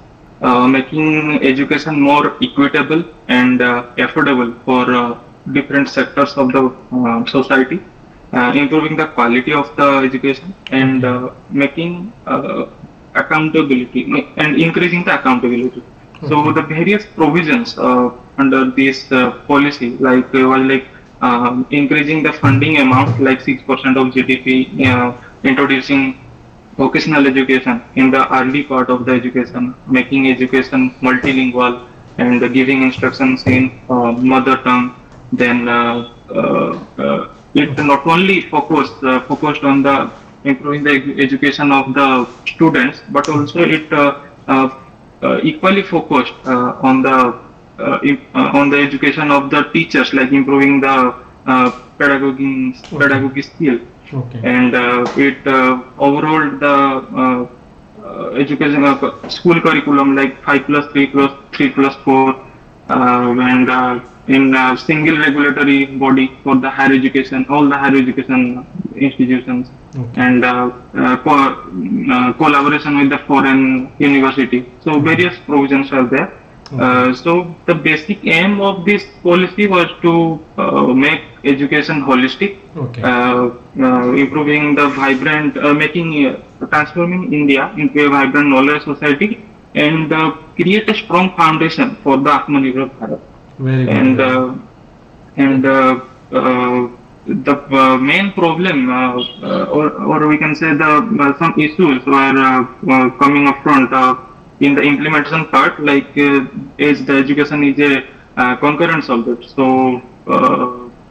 [SPEAKER 9] making education more equitable and affordable for different sectors of the society, improving the quality of the education, and making accountability and increasing the accountability. So the various provisions under this policy was increasing the funding amount like 6% of GDP, introducing vocational education in the early part of the education, making education multilingual and giving instructions in mother tongue. Then it not only focused on the improving the education of the students, but also it equally focused on the education of the teachers, like improving the pedagogy skill.
[SPEAKER 2] Okay.
[SPEAKER 9] And it overall the education of school curriculum like 5+3+3+4 and in single regulatory body for the higher education, all the higher education institutions. Okay. And collaboration with the foreign university. So various provisions are there. Okay. So the basic aim of this policy was to make education holistic,
[SPEAKER 2] okay.
[SPEAKER 9] Improving the vibrant, transforming India into a vibrant knowledge society, and create a strong foundation for the Atmanirbhar Bharat.
[SPEAKER 2] Very good.
[SPEAKER 9] And the main problem, or we can say some issues were coming up front in the implementation part, like as the education is a concurrent subject. So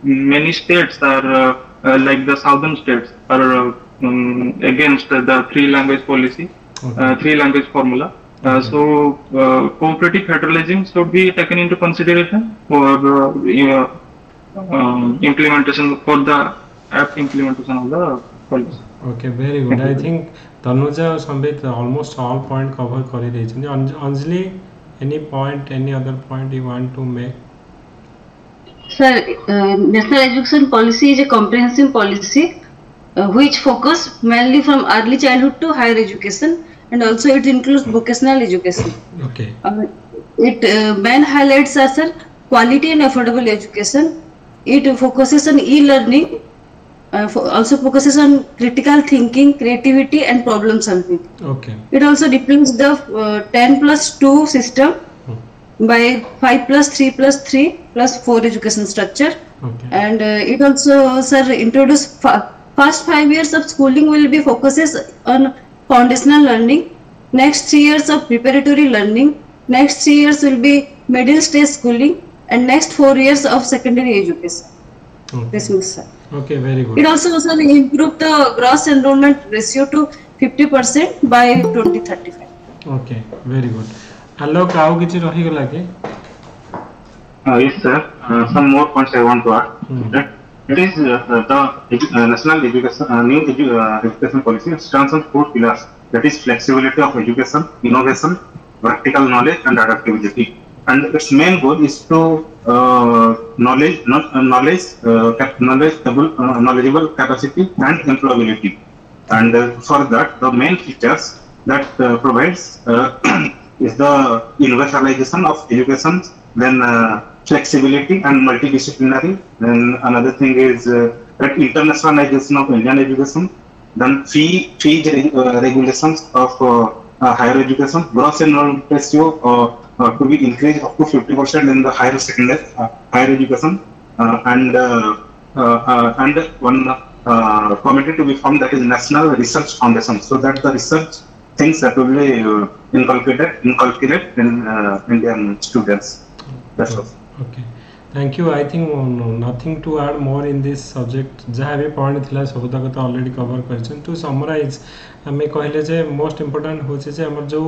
[SPEAKER 9] many states are like the southern states are against the three-language policy, okay. Three-language formula. So cooperative federalism should be taken into consideration for implementation, for the apt implementation of the policy.
[SPEAKER 2] Okay, very good. I think Tanuja and Sambit almost all point cover kari deyichindi. Anjali, any point, any other point you want to make?
[SPEAKER 10] Sir, National Education Policy is a comprehensive policy which focus mainly from early childhood to higher education, and also it includes vocational education.
[SPEAKER 2] Okay.
[SPEAKER 10] It main highlights are, sir, quality and affordable education. It focuses on e-learning, also focuses on critical thinking, creativity and problem solving.
[SPEAKER 2] Okay.
[SPEAKER 10] It also replaces the 10+2 system by 5+3+3+4 education structure.
[SPEAKER 2] Okay.
[SPEAKER 10] And it also, sir, introduce first 5 years of schooling will be focuses on foundational learning, next 3 years of preparatory learning, next 3 years will be middle stage schooling, and next 4 years of secondary education.
[SPEAKER 2] Okay.
[SPEAKER 10] This means, sir.
[SPEAKER 2] Okay, very good.
[SPEAKER 10] It also improve the gross enrollment ratio to 50% by 2035.
[SPEAKER 2] Okay, very good. Alok, how kichi rahi gala ke?
[SPEAKER 7] Yes, sir. Some more points I want to add. It is the national education, new education policy stands on 4 pillars. That is flexibility of education, innovation, practical knowledge, and adaptability. And its main goal is to knowledgeable capacity and employability. And for that, the main features that provides is the universalization of education, then flexibility and multidisciplinary. Then another thing is that internationalization of Indian education. Then fee regulations of higher education, gross enrollment ratio to be increased up to 50% in the higher secondary higher education, and one committee to be formed, that is National Research Foundation, so that the research things that will be inculcated in Indian students. That's all.
[SPEAKER 2] Okay, thank you. I think nothing to add more in this subject. जहाँ भी point थिला सब तक तो already cover करछन. To summarise हमें कहले जे most important होचे जे हमर जो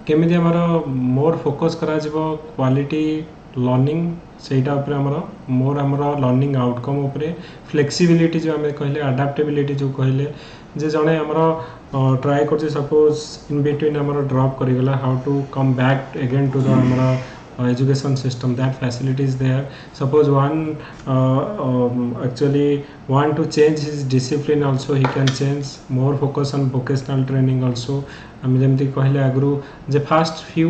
[SPEAKER 2] केमिति हमर मोर फोकस करा जिवो क्वालिटी लर्निंग सेटा ऊपर हमर मोर हमर लर्निंग आउटकम ऊपर फ्लेक्सिबिलिटी जो हमें कहले अडाप्टेबिलिटी जो कहले जे जणे हमर ट्राई करछे सपोज इन बिटवीन हमर ड्रॉप करि गला how to come back again to the हमर education system. That facility is there. Suppose one actually want to change his discipline also, he can change. More focus on vocational training also. आम जमती कहले आगु जे fast few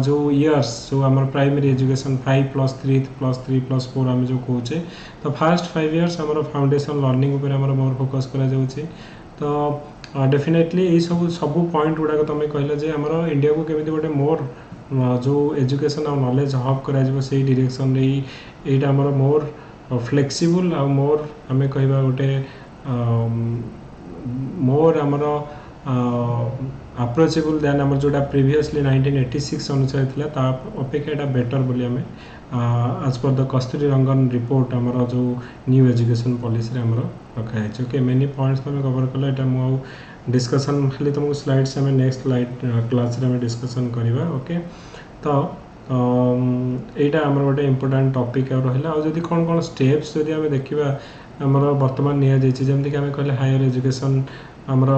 [SPEAKER 2] जो years जो आम primary education 5+3+3+4 आम जो कहे तो फास्ट 5 इयर्स आम फाउंडेशन लर्निंग उपर आम मोर फोकस करा जाउछि. तो डेफिनेटली ये सब पॉइंट गुड़ाक तुम कहले जे आम इंडिया को केमिति गोटे मोर जो एजुकेशन और नॉलेज हब करा से डायरेक्शन यहाँ आमर मोर फ्लेक्सिबल आ मोर आम कहवा गोटे मोर आमर अप्रोचेबल दैन आम जोटा प्रीवियसली 1986 अनुसार था अपेक्षा यहाँ बेटर बोली आम आज पर द कस्तूरी रंगन रिपोर्ट आमर जो न्यू एजुकेशन पॉलिसी आमर रखाई. ओके, मेनी पॉइंट्स तुम कवर कल यहाँ डिस्कशन खाली तुमको स्लाइड्स हमें नेक्स्ट स्लाइड क्लास में डिस्कशन करवा. ओके, तो यहाँ आमर गोटे इम्पोर्टाट टॉपिक रहा आदि कौन कौन स्टेप्स जदि आम देखा आमर बर्तमान निजमती आम कहले हायर एजुकेशन आमर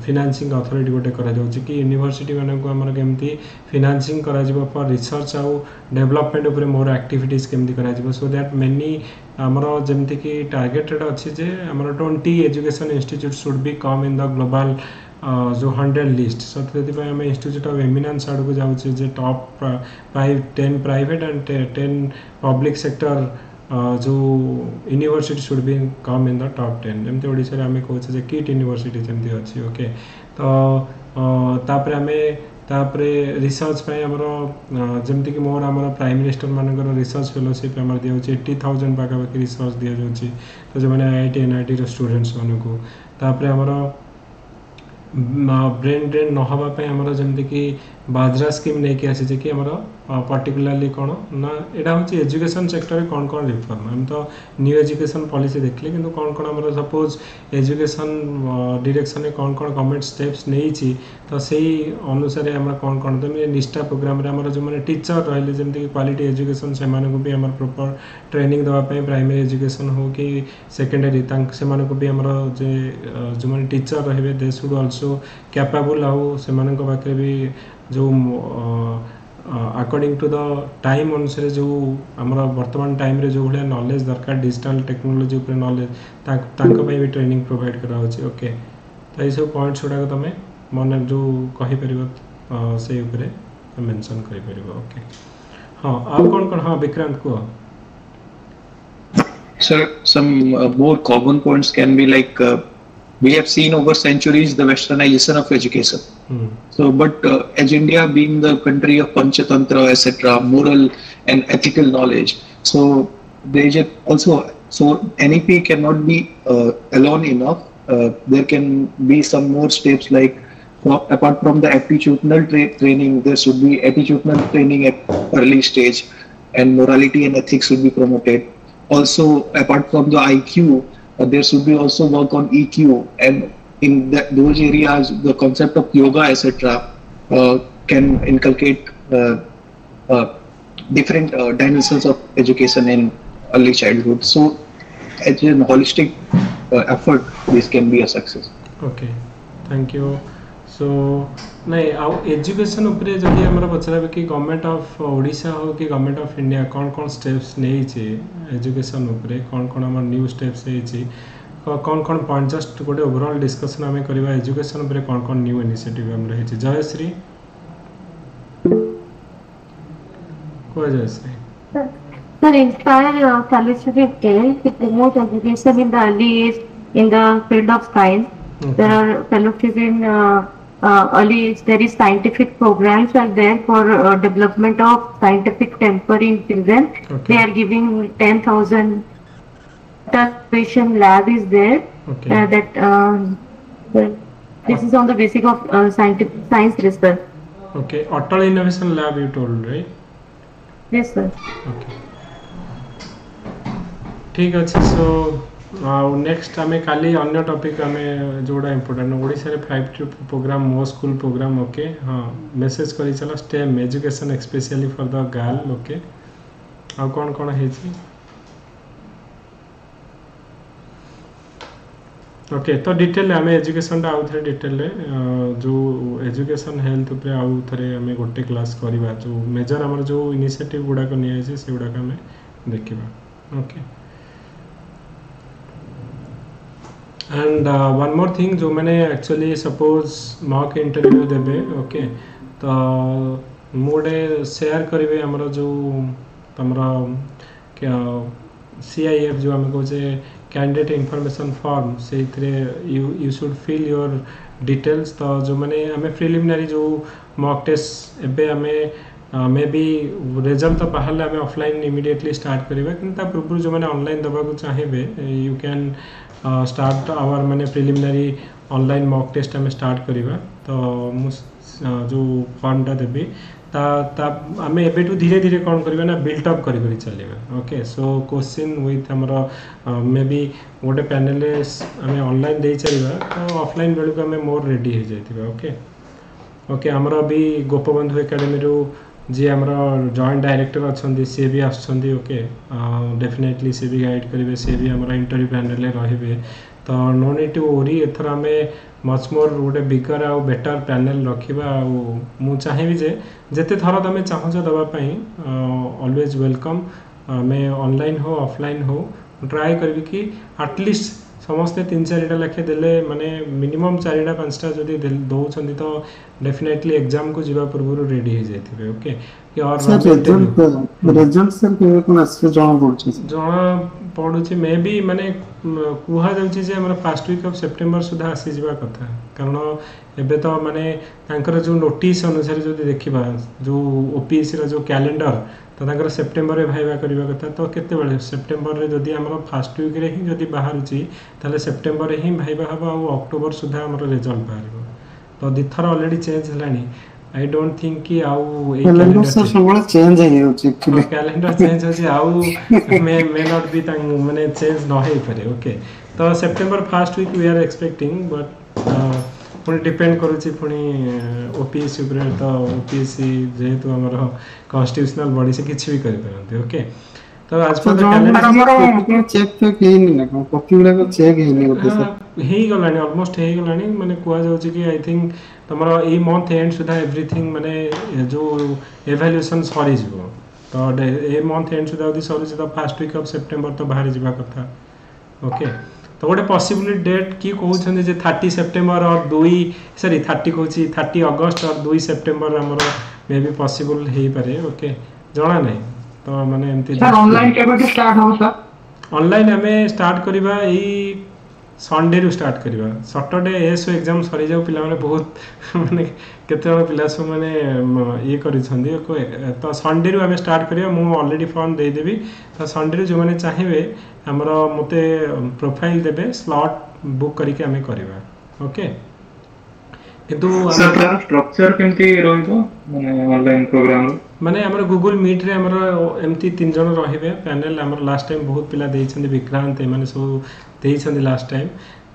[SPEAKER 2] फिनान्सिंग अथॉरिटी गोटे करा कि यूनिवर्सिटी मानक आमर केमती फिनान्सिंग करा फॉर रिसर्च आउ डेवलपमेंट उपर मोर एक्टिविटीज केमती करा सो दैट मेनी आमर जमती कि टार्गेटेड अच्छी जे आमर 20 education institute should be come in the global जो 100 लिस्ट. सो ये आम इंस्टीट्यूट ऑफ एमिनेंस आड़ को जाऊे जे top 10 private and 10 public sector जो university should be come in the top 10 जमती ओडिशा आम कहे किट यूनिवर्सिटी जमती अच्छी. ओके, तो तापर आम रिसर्च आमर जमती कि मोर आमर प्राइम मिनिस्टर मानकर रिसर्च फेलोशिप आम दि 80,000 पाखापाखि रिसर्च दि जाऊँगी. तो जो मैंने IIT NIT स्टूडेंट्स मानक तापर आमर ब्रेन ड्रेन नहवाई आमर जमती कि बाजरा स्कीम नहीं कि आसी कि आमर पर्टिकुलाली कौन ना यहाँ हूँ एजुकेशन सेक्टर कौन कौन रिफॉर्म आम तो न्यू एजुकेशन पॉलिसी देखले कि कौन कौन आमर सपोज एजुकेशन डायरेक्शन में कौन कौन गवर्नमेंट स्टेप्स नहीं तो से अनुसार आम कौन कौन तो निष्ठा प्रोग्राम आमर जो मैंने टीचर रही जमीक क्वालिटी एजुकेशन से भी आम प्रॉपर ट्रेनिंग देवाई प्राइमरी एजुकेशन हो कि सेकेंडरी से भी आमर जो मैंने टीचर रहे दे शुड ऑल्सो कैपेबल आउ से पाखे भी जो अकॉर्डिंग टू द टाइम अनुसार जो आमर वर्तमान टाइम रे जो भाया नॉलेज दरकार डिजिटल टेक्नोलॉजी उपर नॉलेज भी ट्रेनिंग प्रोवाइड करा. ओके, तो ये सब पॉइंट्स गुड़ाक तुम मन जो कहीपर से उपरे मेंशन कर. ओके, हाँ आउ कौन कौन हाँ विक्रांत को
[SPEAKER 8] Sir, some more common points can be like we have seen over centuries the westernization of education. So, but as India being the country of Panchatantra, etc., moral and ethical knowledge, so there is also NEP cannot be alone enough. There can be some more steps like apart from the attitudinal training, there should be attitudinal training at early stage, and morality and ethics should be promoted. Also, apart from the IQ, there should be also work on EQ, and in those areas, the concept of yoga, etc., can inculcate different dimensions of education in early childhood. So, as a holistic effort, this can be a success.
[SPEAKER 2] Okay, thank you. So, नहीं आउ education उपरे जदि हमरा पचराबे कि government of Odisha हो कि government of India कौन कौन स्टेप्स नहीं चे एजुकेशन उपरे कौन कौन हमर न्यू स्टेप्स है ची कौन कौन पॉइंट जस्ट गोटे ओवरऑल डिस्कशन आम करबा एजुकेशन उपरे कौन कौन न्यू इनिशिएटिव हम रही ची. जयश्री को Jayashree
[SPEAKER 11] Sir, inspire fellowship to promote education in the early age in the field of science. There are fellowship in early age. There is scientific programs are there for development of scientific temper in children. They are giving 10,000. Innovation lab is there. This is on the basic of science research.
[SPEAKER 2] Okay, Atal Innovation Lab you told, right?
[SPEAKER 11] Yes, sir.
[SPEAKER 2] Okay ठीक अच्छे so next आम काली अन्य topic आम जोड़ा important Odisha रे 5 programme मो school programme okay हाँ message करी चलो STEM education specially for the girl okay आ कौन कौन है ओके तो डिटेल आम एजुकेशन आउ थे डिटेल जो एजुकेशन हेल्थ उपरे आउ थे आम गोटे क्लास करवा जो मेजर आमर जो इनिशिएटिव गुड़ाक नहीं से गुड़ाक आम देखा okay and one more thing जो मैंने एक्चुअली सपोज मॉक इंटरव्यू देबे ओके तो मुझे शेयर करेंगे आमर जो तमरा क्या CIF जो आम कहे कैंडिडेट इनफॉरमेशन फॉर्म से you should fill your details तो जो मैंने आम प्रिलिमिनरी जो मॉक टेस्ट एबे आम मे बी रिजल्ट तो बाहर आम ऑफलाइन इमीडिएटली स्टार्ट करेंगे कि पूर्व जो मैंने ऑनलाइन दबा चाहिए यू कैन स्टार्ट आवर माने प्रिलिमिनरी ऑनलाइन मॉक टेस्ट आम स्टार्ट करवा तो जो फॉर्मटा देवी आम एबेठू धीरे धीरे कौन करवा ना बिल्टअप कर चलवा ओके सो क्वेश्चन विथ आमर मे बी गोटे पैनल आम ऑनलाइन दे चलवा तो ऑफलाइन बेलू आम मोर रेडी हो जाइए ओके ओके आमर भी गोपबंधु एकेडमी रू जी आमर जॉइंट डायरेक्टर अच्छा सी भी आसछंदी ओके डेफिनेटली सी भी गाइड करेंगे सी भी आमर इंटरव्यू पैनल रही तो नो नीड टू वरी एथर आम मच मोर गोटे बिगर आउ बेटर पैनल रखा मु चाहिए जे जिते थर तुम चाहूच दवापाई ऑलवेज वेलकम आम ऑनलाइन हो ऑफलाइन हो ट्राए करी कि एटलिस्ट समस्ते 3-4टा लेखे देले माने मिनिमम 4टा 5टा जदि दौरान तो डेफिनेटली एग्जाम को जीवा पूर्व रेडी हो जाइए ओके कि और
[SPEAKER 12] रिजल्ट सर के कोन आसे
[SPEAKER 2] जना पड़ुछि मे बी माने कुहा जाउछि जे हमर फर्स्ट वीक ऑफ सितंबर सुधा आसी जीवा कथा कारण एबे तो माने तांकर जो नोटिस अनुसार जदि देखिबा जो OPSC रा जो कैलेंडर तो तांकर सितंबर रे भाइबा करबा कथा तो केते बेले सितंबर रे जदि हमर फर्स्ट वीक रे ही जदि बाहरुछि ताले सितंबर रे ही भाइबा हबा और अक्टोबर सुधा हमर रिजल्ट बाहरिबो तो दिथर ऑलरेडी चेंज हलानी आई डोंट थिंक कि आउ ए
[SPEAKER 12] कैलेंडर सर सब चेंज है एक्चुअली
[SPEAKER 2] कैलेंडर चेंज होछि आउ मे नॉट बी तांग माने चेंज न होई पारे ओके तो सितंबर first week we are expecting but पुणी डिपेंड करुछि पुणी OPSC ऊपर तो OPSC जेहेतु हमर कॉन्स्टिट्यूशनल बॉडी से किछि भी करि परंती ओके तो आज पर कैलेंडर
[SPEAKER 12] हमर चेक फेक हेनी ना कॉपी गुडा को चेक हेनी होते सर
[SPEAKER 2] हेई गलानी ऑलमोस्ट हेई गलानी माने कुआ जाउछि कि आई थिंक तमरो ए मंथ एंड सुधा एवरीथिंग माने जो इवैल्यूएशन सरी जिवो तो ए मंथ एंड सुधा यदि सरी तो फर्स्ट वीक ऑफ सितंबर तो बाहर जिबा कथा ओके तो गोटे पॉसिबल डेट की कहउछन जे 30 सितंबर और 30 कहउछि 30 अगस्त और 2 सितंबर हमर मे बी पॉसिबल हेई पारे ओके जणा नै तो माने एमती
[SPEAKER 12] सर ऑनलाइन केबे स्टार्ट हो सर
[SPEAKER 2] ऑनलाइन हमें स्टार्ट करबा ई संडे रु स्टार्ट करबा सैटरडे एसओ एग्जाम सरी जाउ पिला माने बहुत माने केते पिला सब माने ये करि छंदी तो संडे रु हमें स्टार्ट करबा मु ऑलरेडी फॉर्म दे देबी तो संडे रु जो माने चाहिबे हमरो मते प्रोफाइल देबे स्लॉट बुक करके हमें करबा ओके किंतु
[SPEAKER 9] सर स्ट्रक्चर केमती रहइबो माने ऑनलाइन प्रोग्राम
[SPEAKER 2] माने हमर गूगल मीट रे हमर एमती 3 जन रहिबे पैनल हमर लास्ट टाइम बहुत पिला देइ छंदी विक्रांत माने सब देइ छंदी लास्ट टाइम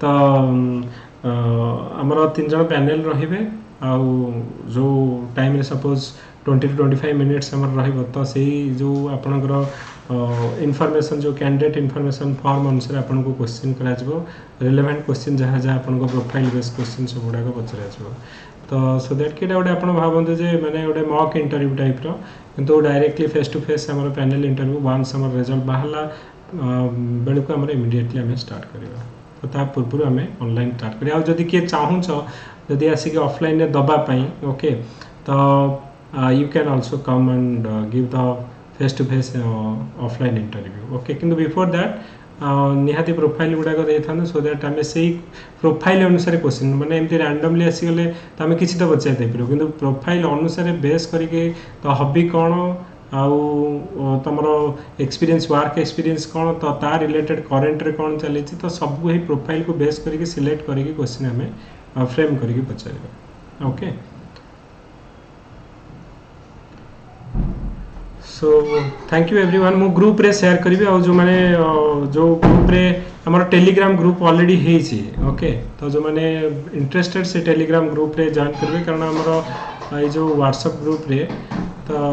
[SPEAKER 2] तो हमर 3 जन पैनल रहिबे आ जो टाइम रे सपोज 20 to 25 मिनिट्स हमर रहिबो तो सेही जो आपनकर इनफॉरमेशन जो कैंडिडेट इनफॉरमेशन फॉर्म अनुसार आपन को क्वेश्चन करा जबो रिलेवेंट क्वेश्चन जहाँ जहाँ आपन को प्रोफाइल बेस क्वेश्चन सब गुडा को पचरा जबो तो सो दैट कि गोटे आप भावते जे मैंने गोटे मॉक इंटरव्यू टाइप रो किंतु डायरेक्टली फेस टू फेस हमर पैनल इंटरव्यू वंस हमर रिजल्ट बाहला बेलू को हमर इमीडिएटली हमें स्टार्ट करबा तो ता पूर्व हमें ऑनलाइन स्टार्ट करिया जदि के चाहूछ जदि आसी के ऑफलाइन ने दबा पई ओके तो you can also come and give the face to face offline interview okay किंतु बिफोर दैट निहाती प्रोफाइल गुड़ाक दे था सो दैट आम से प्रोफाइल अनुसार क्वेश्चन मैंने एमती रैंडमली आसीगले तो आम किसी तो पचार दे पार कि प्रोफाइल अनुसार बेस करके तो हबी कौन आउ तुम एक्सपीरियंस वर्क एक्सपीरियंस कौन तो ता रिलेटेड करेन्ट रे कौन चली तो सब ही प्रोफाइल को बेस करके सिलेक्ट करके क्वेश्चन आम फ्रेम करके पचार okay so thank you everyone मु ग्रुप रे शेयर करी जो माने जो ग्रुप रे हमर टेलीग्राम ग्रुप ऑलरेडी हेछि ओके तो जो माने इंटरेस्टेड से टेलीग्राम ग्रुप रे जॉइन करबे कारण हमर ए जो व्हाट्सएप ग्रुप रे तो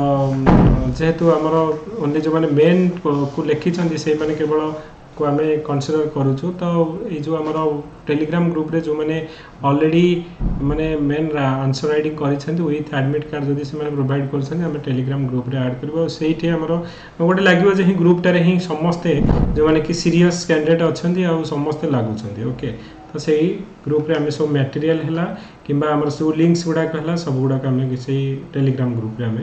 [SPEAKER 2] जेहेतु हमर ओनली जो माने मेन को लिखि छथि से माने केवल को आम कनसीडर करूँ तो ये जो आम टेलीग्राम ग्रुप रे जो मैंने ऑलरेडी माने मेन आंसर राइटिंग कर विथ एडमिट कार्ड जदि से प्रोवाइड कर टेलीग्राम ग्रुप रे ऐड कर से गोटे लगे जो ग्रुपटार ही समस्ते जो मैंने कि सीरियस कैंडिडेट अच्छा समस्ते लगुच ओके तो से ग्रुप रे आम सब मटेरियल है कि जो लिंक्स गुड़ाक है सब गुड़ाक आम टेलीग्राम ग्रुप रे आम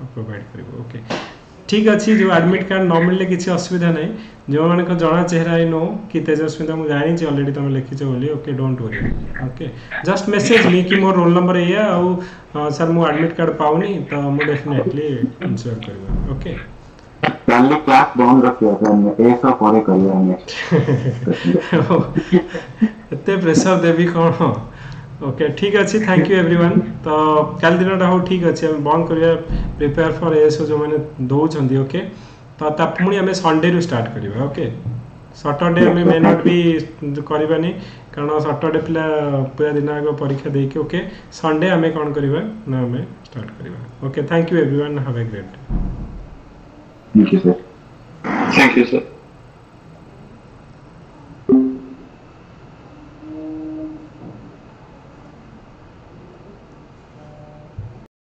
[SPEAKER 2] प्रोवाइड कर ओके ठीक अच्छे जो एडमिट कार्ड न मिलले किसी असुविधा नहीं जो मान जना चेहरा नो कि तेजस्विता मुझे जानी ऑलरेडी तुम लिखीच बोली okay don't worry okay just message me कि मोर रोल नंबर या आउ सर मु एडमिट कार्ड पाउनी तो मु डेफिनेटली आंसर करबा ओके
[SPEAKER 13] पहले क्लास बंद रखियो सर ए सब परे करियो हमें
[SPEAKER 2] एते प्रेशर देबी कोन ओके ठीक अच्छे थैंक यू एवरीवन तो कल दिन हो ठीक अच्छे बंद करिया प्रिपेयर फॉर एएसओ जो मैंने दौरान ओके तो पुणी आम संडे रु स्टार्ट करवा ओके सैटरडे आम मे नॉट भी करवानी कारण सैटरडे पिला पूरा दिन आगे परीक्षा देके ओके संडे आम कौन करवा ना आम स्टार्ट करवा okay thank you everyone have a great day
[SPEAKER 13] thank you sir